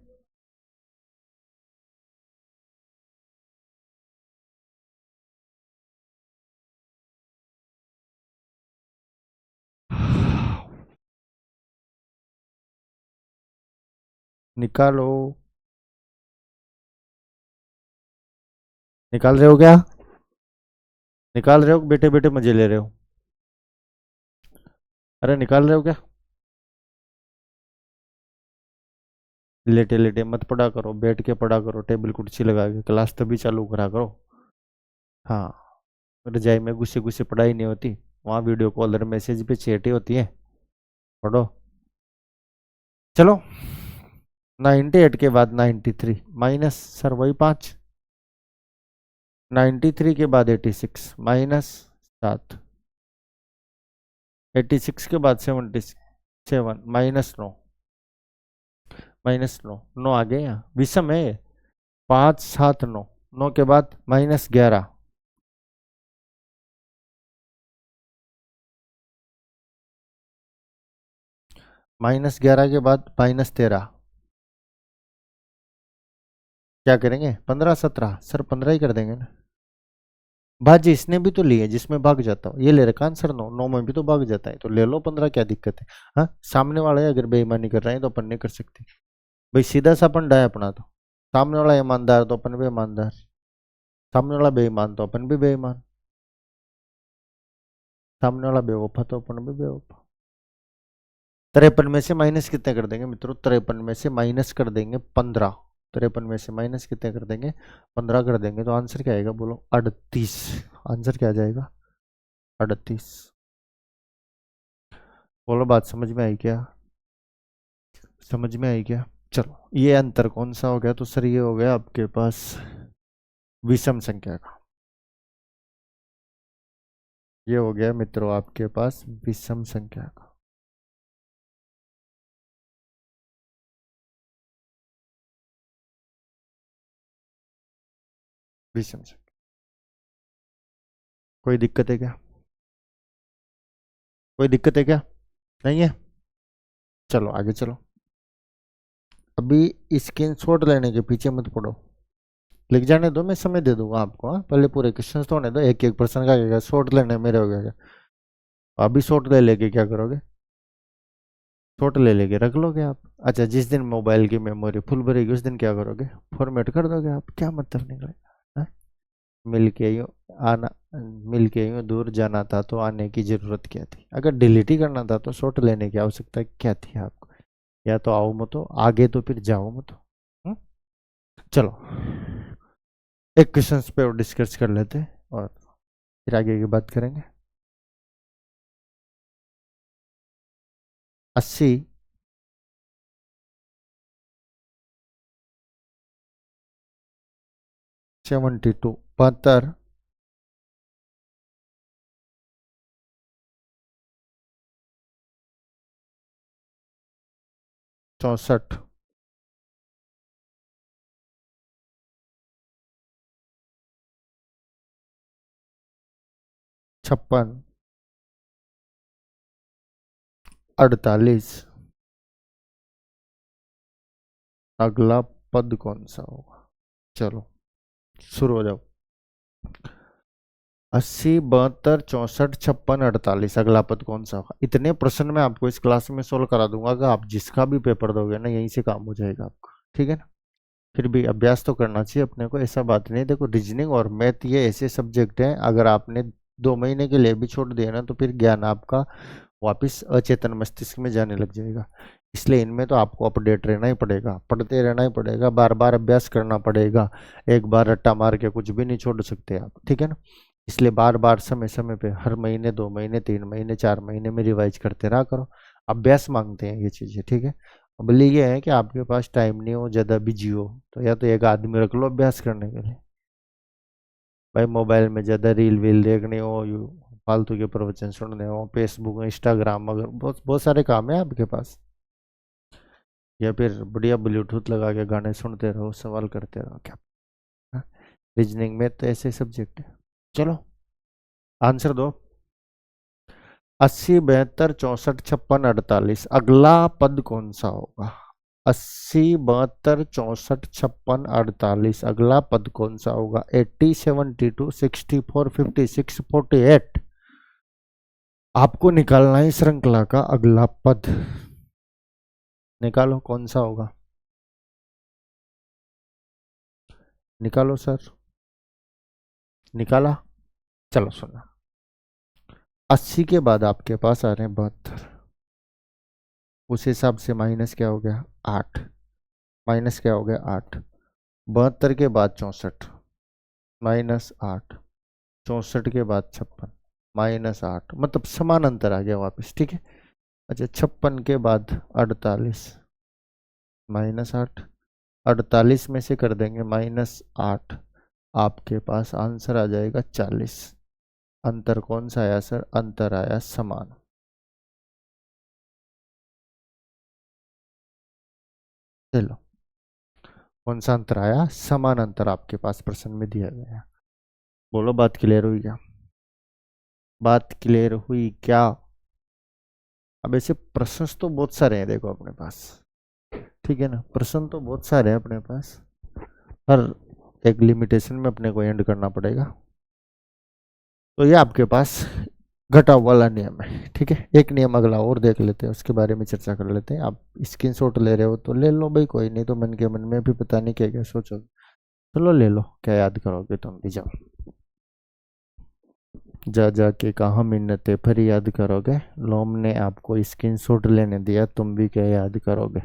निकालो। निकाल रहे हो क्या? निकाल रहे हो? बेटे बेटे मजे ले रहे हो? अरे निकाल रहे हो क्या? लेटे लेटे मत पढ़ा करो, बैठ के पढ़ा करो, टेबल कुर्सी लगा के। क्लास तभी चालू करा करो। हाँ, रजाई में घुसे घुसे पढ़ाई नहीं होती, वहाँ वीडियो कॉल और मैसेज पे चैटें होती है। पढ़ो। चलो 98 के बाद 93 माइनस सर वही 5। 93 के बाद 86 माइनस 7। 86 के बाद 77 माइनस 9। माइनस 9, 9 आ गए यहाँ, विषम है ये। 5, 7, 9, 9 के बाद माइनस 11। माइनस 11 के बाद माइनस 13। क्या करेंगे? 15, 17 सर 15 ही कर देंगे ना। भाजी इसने भी तो लिए जिसमें भाग जाता हो, ये ले रखा आंसर 9, 9 में भी तो भाग जाता है, तो ले लो 15, क्या दिक्कत है? हाँ सामने वाले अगर बेईमानी कर रहे हैं तो अपन नहीं कर सकते भाई, सीधा सा अपन डाय अपना दो। सामने वाला ईमानदार तो अपन भी ईमानदार, सामने वाला बेईमान तो अपन भी बेईमान, सामने वाला बेवफा तो अपन भी बेवफा। 53 में से माइनस कितने कर देंगे मित्रों? 53 में से माइनस कर देंगे 15। 53 में से माइनस कितने कर देंगे? 15 कर देंगे, तो आंसर क्या आएगा? बोलो 38। आंसर क्या आ जाएगा? 38। बोलो बात समझ में आई क्या? समझ में आई क्या? चलो ये अंतर कौन सा हो गया? तो सर ये हो गया आपके पास विषम संख्या का। ये हो गया मित्रों आपके पास विषम संख्या का। विषम संख्या, कोई दिक्कत है क्या? कोई दिक्कत है क्या? नहीं है? चलो आगे चलो। अभी स्क्रीनशॉट लेने के पीछे मत पड़ो, लिख जाने दो, मैं समय दे दूंगा आपको। हाँ, पहले पूरे क्वेश्चन तो होने दो, एक एक पर्सन का क्या शॉर्ट लेने मेरे हो गया। अभी शॉर्ट ले लेके क्या करोगे, शॉर्ट ले लेके रख लोगे आप। अच्छा, जिस दिन मोबाइल की मेमोरी फुल भरेगी उस दिन क्या करोगे, फॉर्मेट कर दोगे आप। क्या मतलब निकलेगा। हाँ? मिल के यूं आना, मिल के यूं दूर जाना था तो आने की जरूरत क्या थी। अगर डिलीट ही करना था तो शॉर्ट लेने की आवश्यकता क्या थी आपको। या तो आओ मत, आगे तो फिर जाओ मत। चलो एक क्वेश्चन पे और डिस्कस कर लेते हैं और फिर आगे की बात करेंगे। 80 72 72 64 56 48, अगला पद कौन सा होगा। चलो शुरू हो जाओ। 80 72 64 56 48, अगला पद कौन सा होगा। इतने प्रश्न मैं आपको इस क्लास में सोल्व करा दूंगा, अगर आप जिसका भी पेपर दोगे ना यहीं से काम हो जाएगा आपका, ठीक है ना। फिर भी अभ्यास तो करना चाहिए अपने को, ऐसा बात नहीं। देखो रीजनिंग और मैथ ये ऐसे सब्जेक्ट हैं, अगर आपने 2 महीने के लिए भी छोड़ दिया ना तो फिर ज्ञान आपका वापस अचेतन मस्तिष्क में जाने लग जाएगा। इसलिए इनमें तो आपको अपडेट रहना ही पड़ेगा, पढ़ते रहना ही पड़ेगा, बार बार अभ्यास करना पड़ेगा। एक बार रट्टा मार के कुछ भी नहीं छोड़ सकते आप, ठीक है ना। इसलिए बार बार समय समय पे हर महीने 2 महीने 3 महीने 4 महीने में रिवाइज करते रहा करो। अभ्यास मांगते हैं ये चीज़ें, ठीक है। अब ये है कि आपके पास टाइम नहीं हो, ज़्यादा बिजी हो, तो या तो एक आदमी रख लो अभ्यास करने के लिए। भाई मोबाइल में ज़्यादा रील वील देखने हो, यू फालतू के प्रवचन सुनने हो, फेसबुक इंस्टाग्राम, अगर बहुत बहुत सारे काम है आपके पास, या फिर बढ़िया ब्लूटूथ लगा के गाने सुनते रहो, सवाल करते रहो, क्या। रीजनिंग में तो ऐसे सब्जेक्ट है। चलो आंसर दो। 80 72 64 56 48, अगला पद कौन सा होगा। 80 72 64 56 48, अगला पद कौन सा होगा। 80 72 64 56 48, आपको निकालना है श्रृंखला का अगला पद। निकालो कौन सा होगा, निकालो सर। निकाला। चलो सुनो, 80 के बाद आपके पास आ रहे हैं 72, उस हिसाब से माइनस क्या हो गया 8, माइनस क्या हो गया 8। 72 के बाद 64, -8। 64 के बाद 56, -8, मतलब समान अंतर आ गया वापस, ठीक है। अच्छा 56 के बाद 48, -8। 48 में से कर देंगे -8, आपके पास आंसर आ जाएगा 40। अंतर कौन सा आया सर, अंतर आया समान। चलो कौन सा अंतर आया, समान अंतर आपके पास प्रश्न में दिया गया है। बोलो बात क्लियर हुई क्या, बात क्लियर हुई क्या। अब ऐसे प्रश्न तो बहुत सारे हैं देखो अपने पास, ठीक है ना। प्रश्न तो बहुत सारे हैं अपने पास, हर एक लिमिटेशन में अपने को एंड करना पड़ेगा। तो ये आपके पास घटाव वाला नियम है, ठीक है। एक नियम अगला और देख लेते हैं, उसके बारे में चर्चा कर लेते हैं। आप स्क्रीनशॉट ले रहे हो तो ले लो भाई, कोई नहीं तो मन के मन में भी पता नहीं क्या क्या सोचोगे। चलो ले लो, क्या याद करोगे तुम भी, जाओ जा जा के कहाँ मिन्नतें फिर याद करोगे। लोम ने आपको स्क्रीनशॉट लेने दिया, तुम भी क्या याद करोगे।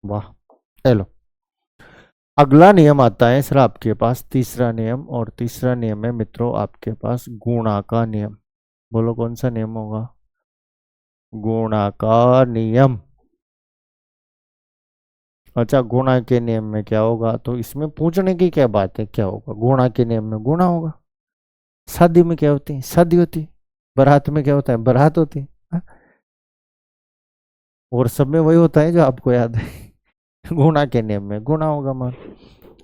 वाह। हेलो, अगला नियम आता है सर आपके पास तीसरा नियम, और तीसरा नियम है मित्रों आपके पास गुणा का नियम। बोलो कौन सा नियम होगा, गुणा का नियम। अच्छा गुणा के नियम में क्या होगा, तो इसमें पूछने की क्या बात है, क्या होगा गुणा के नियम में, गुणा होगा। शादी में क्या होती है, शादी होती है। बारात में क्या होता है, बारात होती है। हाँ? और सब में वही होता है जो आपको याद है। गुणा के नियम में गुणा होगा मान।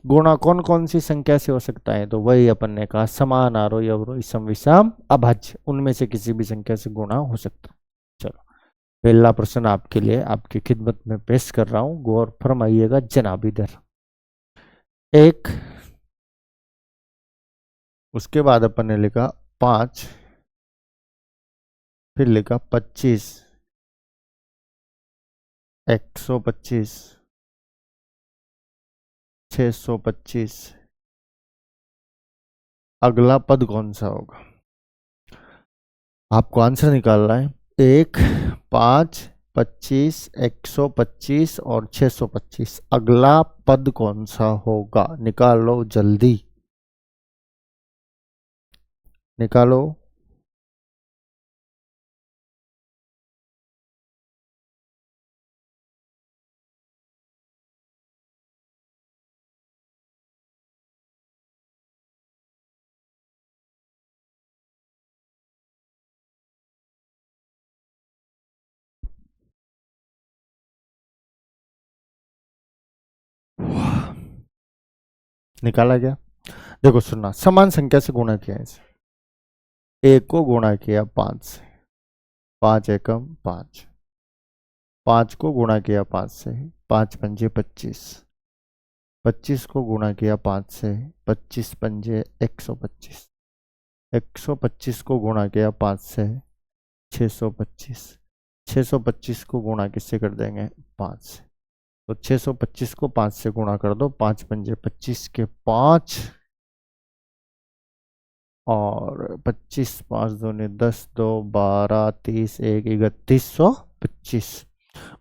गुणा कौन कौन सी संख्या से हो सकता है, तो वही अपन ने कहा समान आरोही अवरोही सम विषम अभाज्य, उनमें से किसी भी संख्या से गुणा हो सकता है। चलो पहला प्रश्न आपके लिए आपकी खिदमत में पेश कर रहा हूं, गौर फरमाइएगा जनाब इधर। एक, उसके बाद अपन ने लिखा 5, फिर लिखा 25, 125, 625। अगला पद कौन सा होगा? आपको आंसर निकालना है। 1, 5, 25, 125 और 625। अगला पद कौन सा होगा? निकाल लो जल्दी, निकालो। निकाला गया? देखो सुनना, समान संख्या से गुणा किया है इसे। 1 को गुणा किया 5 से, 5 एकम 5। 5 को गुणा किया 5 से, 5 पंजे 25। 25 को गुणा किया 5 से, 25 पंजे 125। 125 को गुणा किया 5 से, 625। 625 को गुणा किससे कर देंगे? 5 से। तो 625 को 5 से गुणा कर दो, 5 पंजे 25 के 5 और 25, 5 दूनी 10, 2 12, 30, 1 3125।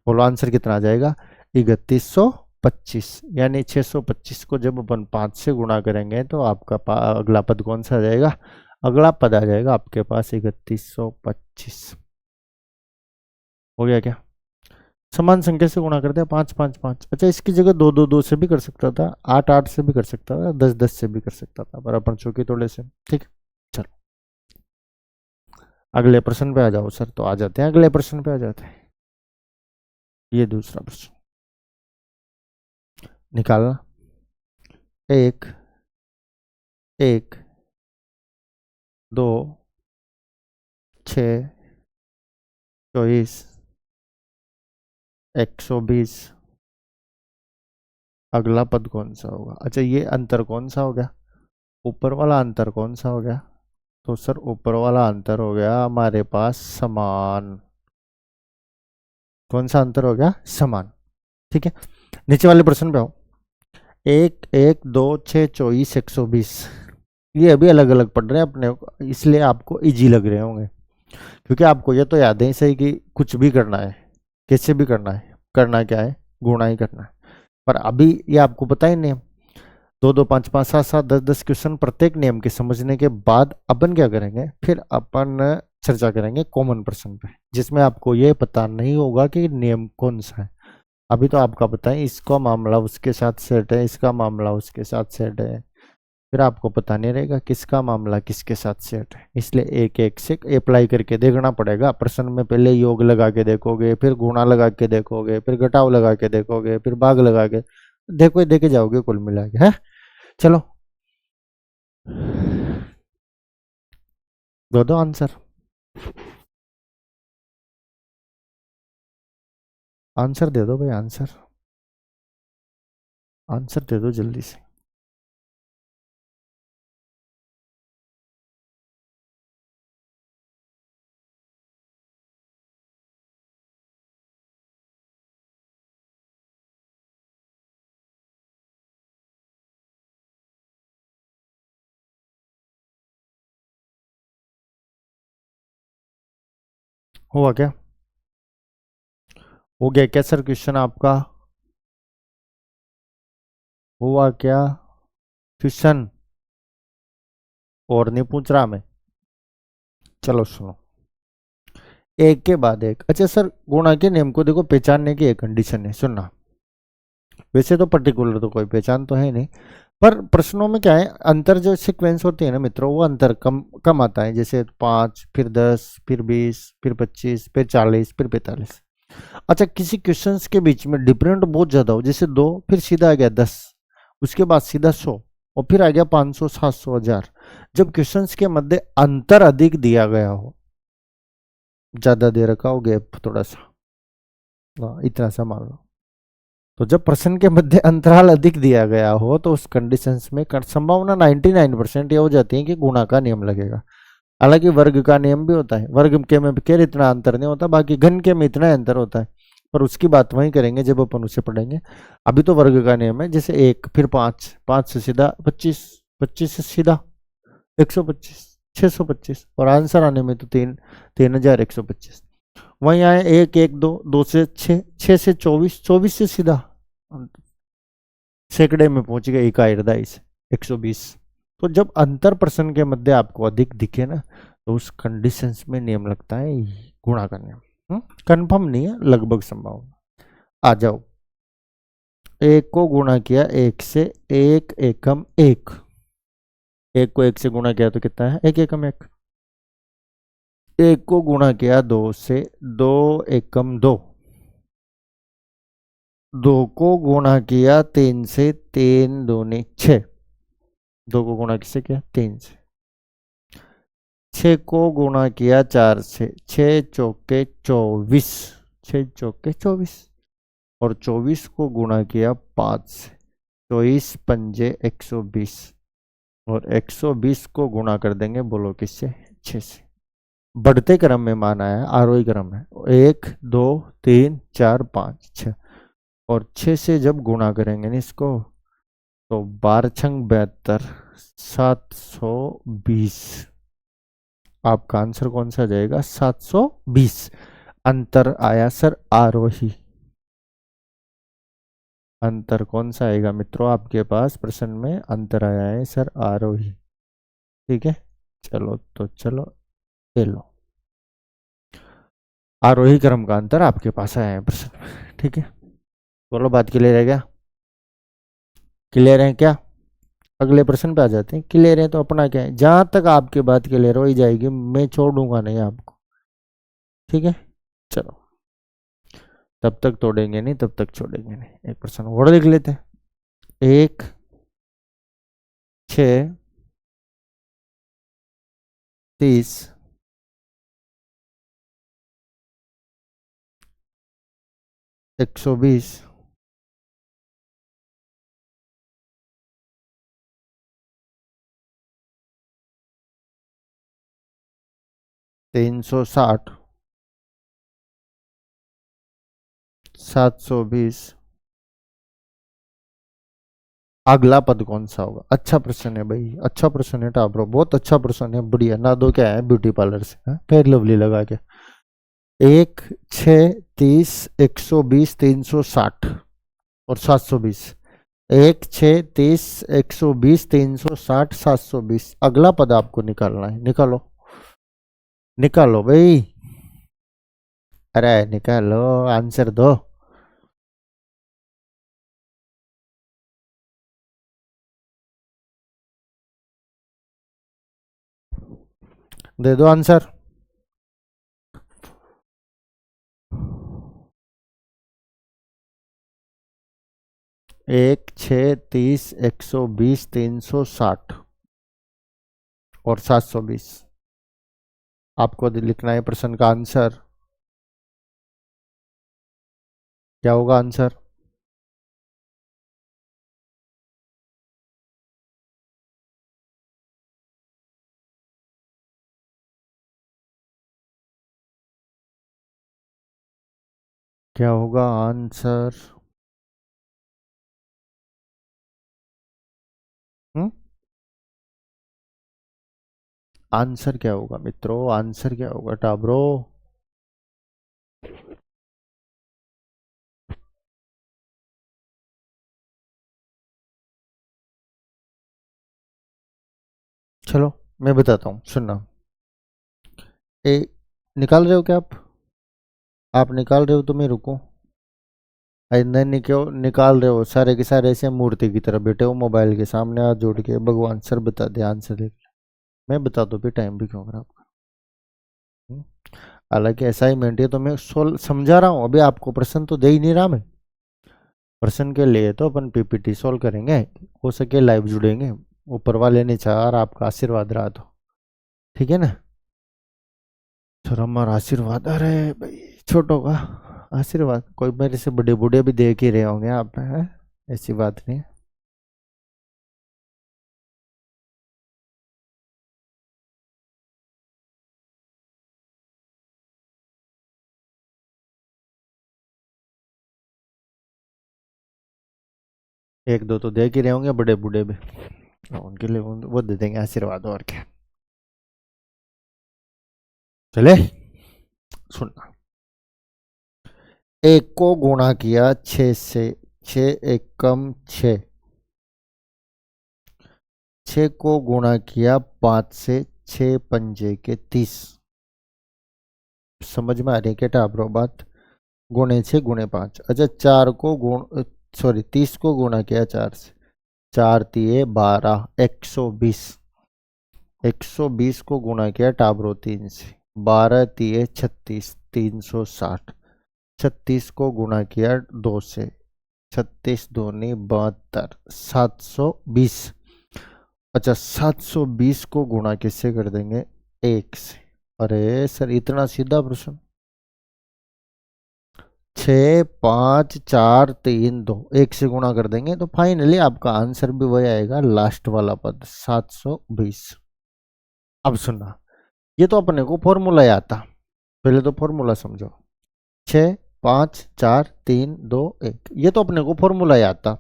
बोलो आंसर कितना आ जाएगा? 3125। यानी 625 को जब अपन 5 से गुणा करेंगे तो आपका अगला पद कौन सा आ जाएगा? अगला पद आ जाएगा आपके पास 3125। हो गया क्या? समान संख्या से गुणा कर दिया, 5 5 5। अच्छा, इसकी जगह 2 2 2 से भी कर सकता था, 8 8 से भी कर सकता था, 10 10 से भी कर सकता था, पर अपन चौकी तोड़े से। ठीक, चलो अगले प्रश्न पे आ जाओ सर। तो आ जाते हैं अगले प्रश्न पे, आ जाते हैं। ये दूसरा प्रश्न निकालना। 1 1 2 6 24 120। अगला पद कौन सा होगा? अच्छा, ये अंतर कौन सा हो गया? ऊपर वाला अंतर कौन सा हो गया? तो सर ऊपर वाला अंतर हो गया हमारे पास समान। कौन सा अंतर हो गया? समान। ठीक है, नीचे वाले प्रश्न पे आओ। 1 1 2 6 24 120। ये अभी अलग अलग पढ़ रहे हैं अपने को, इसलिए आपको इजी लग रहे होंगे, क्योंकि आपको ये तो याद है सही कि कुछ भी करना है, कैसे भी करना है, करना क्या है? गुणा ही करना है। पर अभी ये आपको पता ही नहीं। 2 2 5 5 7 7 10 10 क्वेश्चन प्रत्येक नियम के समझने के बाद अपन क्या करेंगे? फिर अपन चर्चा करेंगे कॉमन प्रश्न पे, जिसमें आपको ये पता नहीं होगा कि नियम कौन सा है। अभी तो आपका पता है इसका मामला उसके साथ सेट है, इसका मामला उसके साथ सेट है, फिर आपको पता नहीं रहेगा किसका मामला किसके साथ सेट है। इसलिए एक एक से अप्लाई करके देखना पड़ेगा। प्रश्न में पहले योग लगा के देखोगे, फिर गुणा लगा के देखोगे, फिर घटाव लगा के देखोगे, फिर भाग लगा के देखो, देखे जाओगे कुल मिला के। है, चलो दो आंसर, आंसर दे दो भाई, आंसर आंसर दे दो जल्दी से। हुआ क्या? हो गया क्या सर क्वेश्चन आपका? हुआ क्या क्वेश्चन? और नहीं पूछ रहा मैं, चलो सुनो एक के बाद एक। अच्छा सर, गुणा के नियम को देखो पहचानने की एक कंडीशन है, सुनना। वैसे तो पर्टिकुलर तो कोई पहचान तो है नहीं, पर प्रश्नों में क्या है, अंतर जो सीक्वेंस होती है ना मित्रों, वो अंतर कम कम आता है। जैसे 5 फिर 10 फिर 20 फिर 25 फिर 40 फिर 45। अच्छा, किसी क्वेश्चंस के बीच में डिफरेंट बहुत ज्यादा हो, जैसे 2 फिर सीधा आ गया 10, उसके बाद सीधा 100 और फिर आ गया 500 700 1000। जब क्वेश्चंस के मध्य अंतर अधिक दिया गया हो, ज्यादा दे रखा हो गैप थोड़ा सा, इतना सा मान लो। तो जब प्रश्न के मध्य अंतराल अधिक दिया गया हो तो उस कंडीशंस में संभावना 99% ये हो जाती है कि गुणा का नियम लगेगा। हालांकि वर्ग का नियम भी होता है, वर्ग के में फिर इतना अंतर नहीं होता, बाकी घन के में इतना अंतर होता है, पर उसकी बात वहीं करेंगे जब अपन उसे पढ़ेंगे। अभी तो वर्ग का नियम है, जैसे 1 फिर 5, 5 से सीधा 25, 25 से सीधा 125, 625, और आंसर आने में तो 3125। वहीं आए 1 1 2, 2 से 6, 6 से 24, 24 से सीधा सैकड़े में पहुंच गए, इकाई 120। तो जब अंतर प्रश्न के मध्य आपको अधिक दिखे ना, तो उस कंडीशंस में नियम लगता है गुणा का नियम। कंफर्म नहीं है, लगभग संभावना। आ जाओ, 1 को गुणा किया 1 से, 1 एकम 1, 1 को 1 से गुणा किया तो कितना है, 1 एकम 1। 1 को गुणा किया 2 से, 2 एकम 2। 2 को गुणा किया 3 से, 3 दूनी 6। 2 को गुणा किससे किया, 3 से। 6 को गुणा किया 4 से, 6 चौके 24, 6 चौके 24, और 24 को गुणा किया 5 से, 24 पंजे 120, और 120 को गुणा कर देंगे, बोलो किससे, 6 से। बढ़ते क्रम में माना है, आरोही क्रम है, 1 2 3 4 5 6, और 6 से जब गुणा करेंगे ना इसको, तो 12 छंग 72, 720। आपका आंसर कौन सा जाएगा, 720। अंतर आया सर आरोही। अंतर कौन सा आएगा मित्रों आपके पास प्रश्न में, अंतर आया है सर आरोही। ठीक है, चलो तो चलो ये लो, आरोही क्रम का अंतर आपके पास आया है प्रश्न में। ठीक है, बोलो बात क्लियर है क्या, क्लियर है क्या। अगले प्रश्न पे आ जाते हैं। क्लियर है तो अपना क्या है, जहां तक आपकी बात क्लियर हो ही जाएगी, मैं छोड़ दूंगा नहीं आपको। ठीक है, चलो, तब तक तोड़ेंगे नहीं, तब तक छोड़ेंगे नहीं। एक प्रश्न और लिख लेते हैं। 1 6 30 120 360 720। अगला पद कौन सा होगा। अच्छा प्रश्न है भाई, अच्छा प्रश्न है टाब्रो, बहुत अच्छा प्रश्न है, बढ़िया ना। दो क्या है ब्यूटी पार्लर से, फिर लवली लगा के। 1 6 30 120 360 और 720। 1 6 30 120 360 720। अगला पद आपको निकालना है, निकालो निकालो भाई, अरे निकालो, आंसर दो। दे दो आंसर। 1 6 30 120 360 और 720। आपको लिखना है प्रश्न का आंसर। क्या होगा आंसर, क्या होगा आंसर। हम्म, आंसर क्या होगा मित्रों, आंसर क्या होगा टाब्रो। चलो मैं बताता हूँ, सुनना। ए, निकाल रहे हो क्या आप निकाल रहे हो तो मैं रुकूं। नहीं निकाल रहे हो, सारे के सारे ऐसे मूर्ति की तरह बैठे हो मोबाइल के सामने हाथ जोड़ के, भगवान सर बता दे आंसर देख। मैं बता दो भी, टाइम भी क्यों खराब। हम्म, हालांकि असाइनमेंट है तो मैं सोल समझा रहा हूँ, अभी आपको प्रश्न तो दे ही नहीं रहा मैं। प्रश्न के लिए तो अपन पीपीटी सोल्व करेंगे, हो सके लाइव जुड़ेंगे, ऊपर वाले ने चाहा और आपका आशीर्वाद रहा तो। ठीक है ना, सर हमारा आशीर्वाद, अरे भाई छोटों का आशीर्वाद। कोई मेरे से बड़े बूढ़े भी देख ही रहे होंगे आप, हैं? ऐसी बात नहीं है। एक दो तो देख ही रहे होंगे बड़े बूढ़े भी, उनके लिए वो दे देंगे आशीर्वाद, और क्या। चले, सुनना। एक को गुणा किया 6 से, 6 एकम 6। 6 को गुणा किया 5 से, 6 पंजे के 30। समझ में आ रही है क्या टाब्रो बात? गुणे 6 गुणे 5। अच्छा, 4 को गुण, सॉरी 30 को गुणा किया 4 से, 4 तिये 12, 120। 120 को गुणा किया टाब्रो 3 से, 12 तिये 36, 360। 36 को गुणा किया 2 से, 36 दूनी 72, 720। अच्छा, 720 को गुणा किससे कर देंगे? 1 से। अरे सर, इतना सीधा प्रश्न। 6 5 4 3 2, 1 से गुणा कर देंगे तो फाइनली आपका आंसर भी वही आएगा, लास्ट वाला पद 720। अब सुनना, ये तो अपने को फॉर्मूला याद था, पहले तो फॉर्मूला समझो। 6 5 4 3 2 1, ये तो अपने को फॉर्मूला याद था।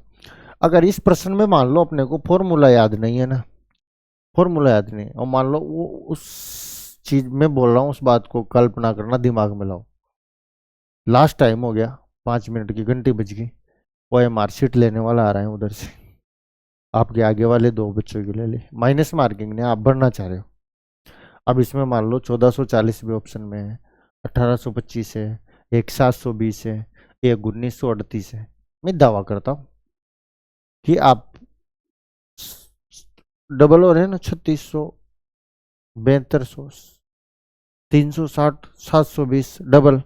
अगर इस प्रश्न में मान लो अपने को फॉर्मूला याद नहीं है ना, फॉर्मूला याद नहीं है, और मान लो वो उस चीज में बोल रहा हूँ, उस बात को कल्पना करना, दिमाग में लाओ। लास्ट टाइम हो गया, 5 मिनट की घंटी बज गई, वो मार्कशीट लेने वाला आ रहा है उधर से, आपके आगे वाले 2 बच्चों की ले ली, माइनस मार्किंग ने आप भरना चाह रहे हो। अब इसमें मान लो 1440 भी ऑप्शन में है, 1825 है, एक 720 है, एक 1938 है। मैं दावा करता हूँ कि आप डबल हो रहे हैं ना, 3600, 7200, 360, 720 डबल,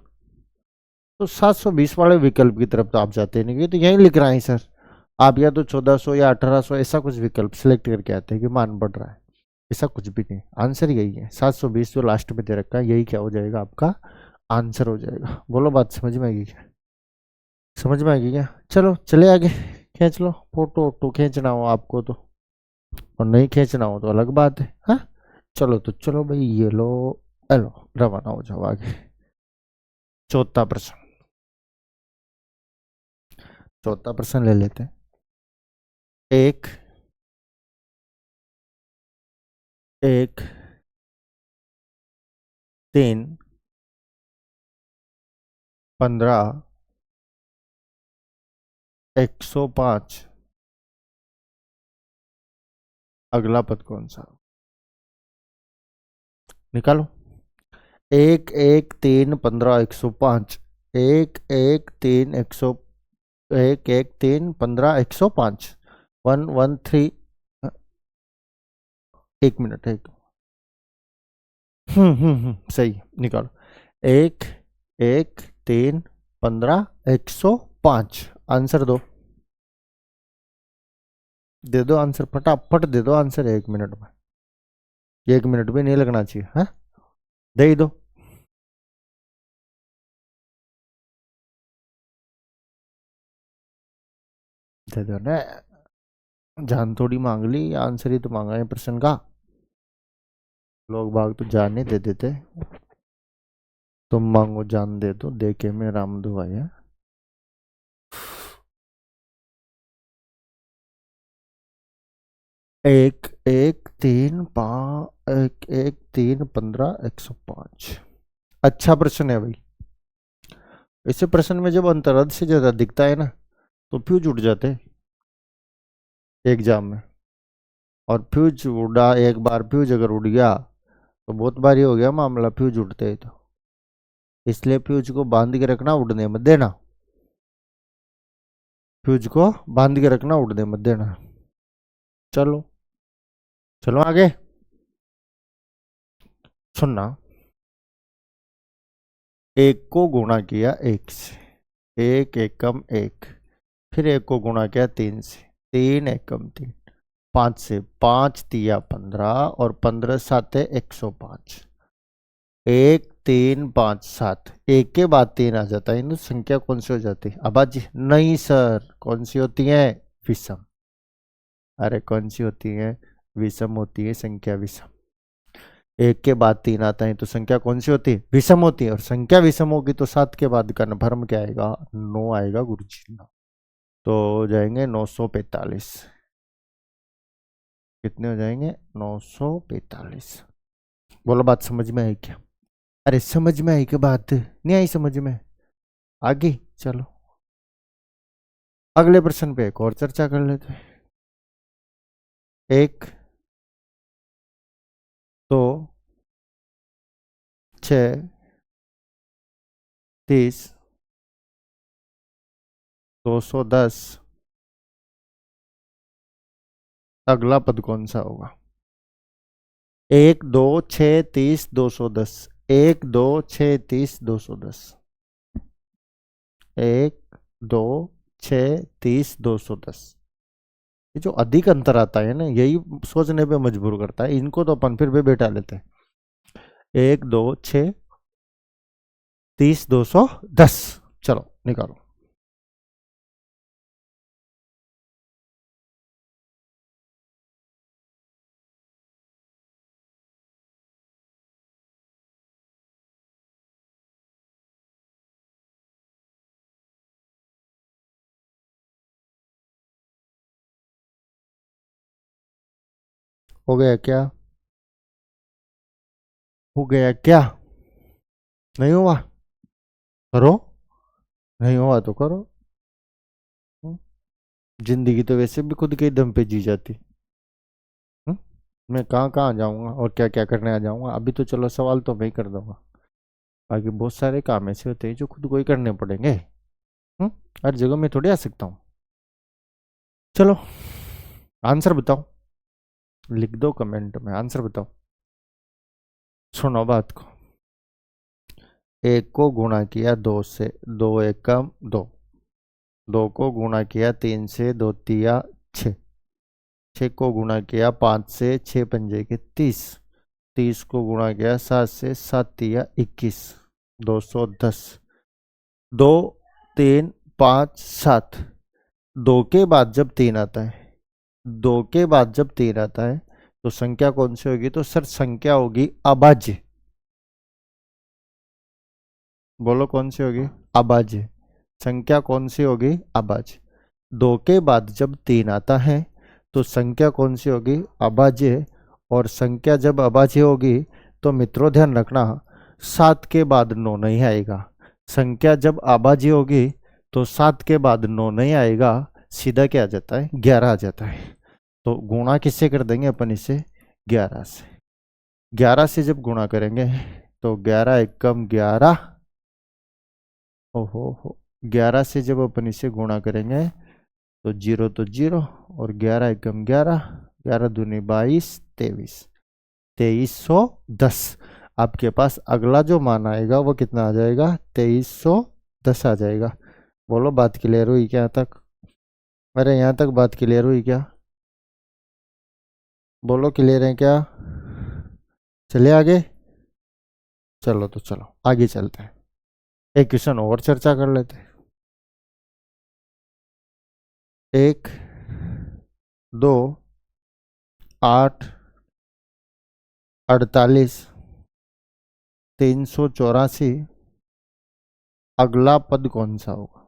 तो 720 वाले विकल्प की तरफ तो आप जाते नहीं, तो यही लिख रहा है सर। आप या तो 1400 या 1800 ऐसा कुछ विकल्प सिलेक्ट करके आते हैं कि मान बढ़ रहा है, ऐसा कुछ भी नहीं, आंसर यही है 720 जो लास्ट में दे रखा है, यही क्या हो जाएगा आपका आंसर हो जाएगा। बोलो, बात समझ में आएगी क्या? समझ में आएगी क्या? चलो चले आगे, खींच लो, फोटो वोटो खींचना हो आपको तो, और नहीं खींचना हो तो अलग बात है। हाँ, चलो तो चलो भाई, ये लो, हेलो, रवाना हो जाओ आगे। चौथा प्रश्न, चौथा प्रश्न ले लेते हैं। एक एक 3 15 105, अगला पद कौन सा? निकालो। 1 1 3 15 105, 1 1 3 100, 1 1 3 15 105, 1 1 3। 1 मिनट, एक, सही, निकालो। 1 1 3 15 105, आंसर दो, दे दो आंसर, फटाफट दे दो आंसर 1 मिनट में, 1 मिनट भी नहीं लगना चाहिए, है? दे ही दो। दे दो ना, जान थोड़ी मांग ली, आंसर ही तो मांगा है प्रश्न का। लोग बाग तो जान नहीं दे देते, तुम मांगो जान दे दो, दे के मैं राम दुआया। 1 1 3 15 105, अच्छा प्रश्न है भाई। ऐसे प्रश्न में जब अंतरार्ध से ज्यादा दिखता है ना, तो फ्यूज उड़ जाते हैं एग्जाम में। और फ्यूज उड़ा, एक बार फ्यूज अगर उड़ गया तो बहुत भारी हो गया मामला, फ्यूज उड़ते हैं तो। इसलिए फ्यूज को बांध के रखना, उड़ने मत देना। फ्यूज को बांध के रखना, उड़ने मत देना। चलो, चलो आगे, सुनना। 1 को गुणा किया 1 से, 1 एकम 1, फिर 1 को गुणा किया 3 से, 3 एकम 3, 5 से, 5 तिया 15, और 15 साते 105। 1 3 5 7, एक के बाद 3 आ जाता है, इन संख्या कौन सी हो जाती है? अभाज्य? नहीं सर, कौन सी होती है? विषम। अरे कौन सी होती है? विषम होती है संख्या, विषम। एक के बाद 3 आता है तो संख्या कौन सी होती है? विषम होती है। और संख्या विषम होगी तो 7 के बाद कन्फर्म क्या आएगा? 9 आएगा गुरुजी। तो हो जाएंगे 945। कितने हो जाएंगे? 945। बोलो, बात समझ में आई क्या? अरे समझ में आई क्या? बात नहीं आई समझ में? आगे चलो, अगले प्रश्न पे एक और चर्चा कर लेते हैं। एक, दो, 6, 30, 210, अगला पद कौन सा होगा? 1 2 6 30 210। 1 2 6 30 210। 1 2 6 30 210। ये जो अधिक अंतर आता है ना, यही सोचने पे मजबूर करता है। इनको तो अपन फिर भी बैठा लेते हैं। 1 2 6 30 210। चलो निकालो। हो गया क्या? हो गया क्या? नहीं हुआ? करो। नहीं हुआ तो करो। जिंदगी तो वैसे भी खुद के ही दम पे जी जाती। हम्म? मैं कहाँ कहाँ जाऊंगा और क्या क्या करने आ जाऊंगा? अभी तो चलो सवाल तो मैं ही कर दूंगा। बाकी बहुत सारे काम ऐसे होते हैं जो खुद को ही करने पड़ेंगे। हम्म? हर जगह मैं थोड़ी आ सकता हूँ। चलो आंसर बताओ, लिख दो कमेंट में आंसर बताओ। सुनो बात को। एक को गुणा किया 2 से, 2 एकम 2। 2 को गुणा किया 3 से, 2 तिया 6। 6 को गुणा किया 5 से, 6 पंजे के 30। 30 को गुणा किया 7 से, 7 तिया 21। 210। 2 3 5 7। 2 के बाद जब 3 आता है, 2 के बाद जब 3 आता है तो संख्या कौन सी होगी? तो सर संख्या होगी अभाज्य। बोलो कौन सी होगी? अभाज्य। संख्या कौन सी होगी? अभाज्य। 2 के बाद जब 3 आता है तो संख्या कौन सी होगी? अभाज्य। और संख्या जब अभाज्य होगी तो मित्रों ध्यान रखना, 7 के बाद 9 नहीं आएगा। संख्या जब अभाज्य होगी तो 7 के बाद 9 नहीं आएगा, सीधा क्या आ जाता है? 11 आ जाता है। तो गुणा किससे कर देंगे अपन? इसे 11 से। 11 से जब गुणा करेंगे तो 11 एकम 11। ओहो, 11 से जब अपन इसे गुणा करेंगे तो 0 तो 0 और 11 एकम 11। 11 दूनी 22, 23। 2310। आपके पास अगला जो मान आएगा वो कितना आ जाएगा? 2310 आ जाएगा। बोलो बात क्लियर हुई क्या यहाँ तक? अरे यहाँ तक बात क्लियर हुई क्या? बोलो क्लियर है क्या? चलिए आगे। चलो तो चलो आगे चलते हैं, एक क्वेश्चन और चर्चा कर लेते हैं। 1 2 8 48 384, अगला पद कौन सा होगा?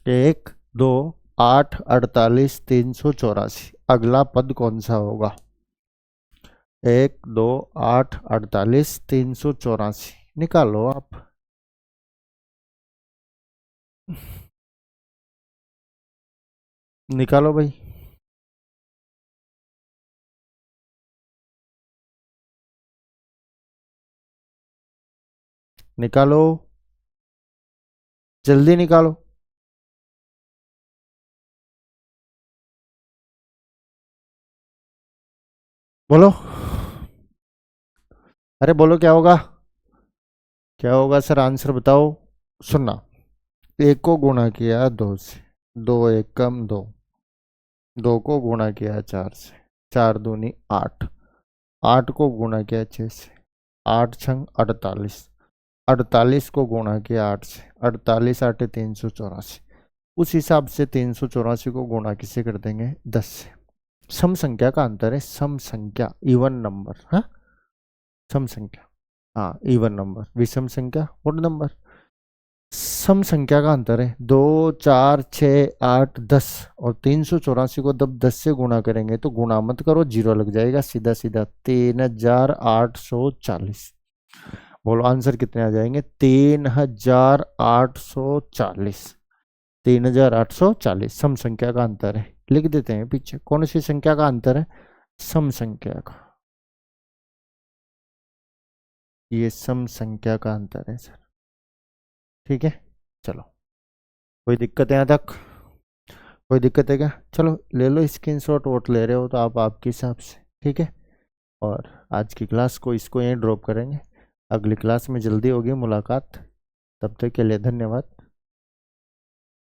1 2 8 48 384, अगला पद कौन सा होगा? 1 2 8 48 384। निकालो आप। निकालो भाई। निकालो, जल्दी निकालो। बोलो, अरे बोलो क्या होगा? क्या होगा सर? आंसर बताओ। सुनना, एक को गुणा किया 2 से, 2 एकम 2। 2 को गुणा किया 4 से, 4 दूनी 8। 8 को गुणा किया 6 से, 8 छंग 48, 48 को गुणा किया 8 से, 48 आटे 384। उस हिसाब से 384 को गुणा किसे कर देंगे 10 से। सम संख्या का अंतर है, सम संख्या इवन नंबर, हाँ सम संख्या, हाँ इवन नंबर, विषम संख्या ओड नंबर। सम संख्या का अंतर है 2 4 6 8 10, और 384 को जब 10 से गुणा करेंगे तो गुणा मत करो, जीरो लग जाएगा सीधा सीधा, 3840। बोलो आंसर कितने आ जाएंगे, 3840, 3840 सम संख्या का अंतर है। लिख देते हैं पीछे, कौन सी संख्या का अंतर है, सम संख्या का, ये सम संख्या का अंतर है सर, ठीक है। चलो कोई दिक्कत है यहाँ तक, कोई दिक्कत है क्या, चलो ले लो स्क्रीनशॉट, वोट ले रहे हो तो आप आपके हिसाब से, ठीक है। और आज की क्लास को इसको यहीं ड्रॉप करेंगे, अगली क्लास में जल्दी होगी मुलाकात, तब तक के लिए धन्यवाद।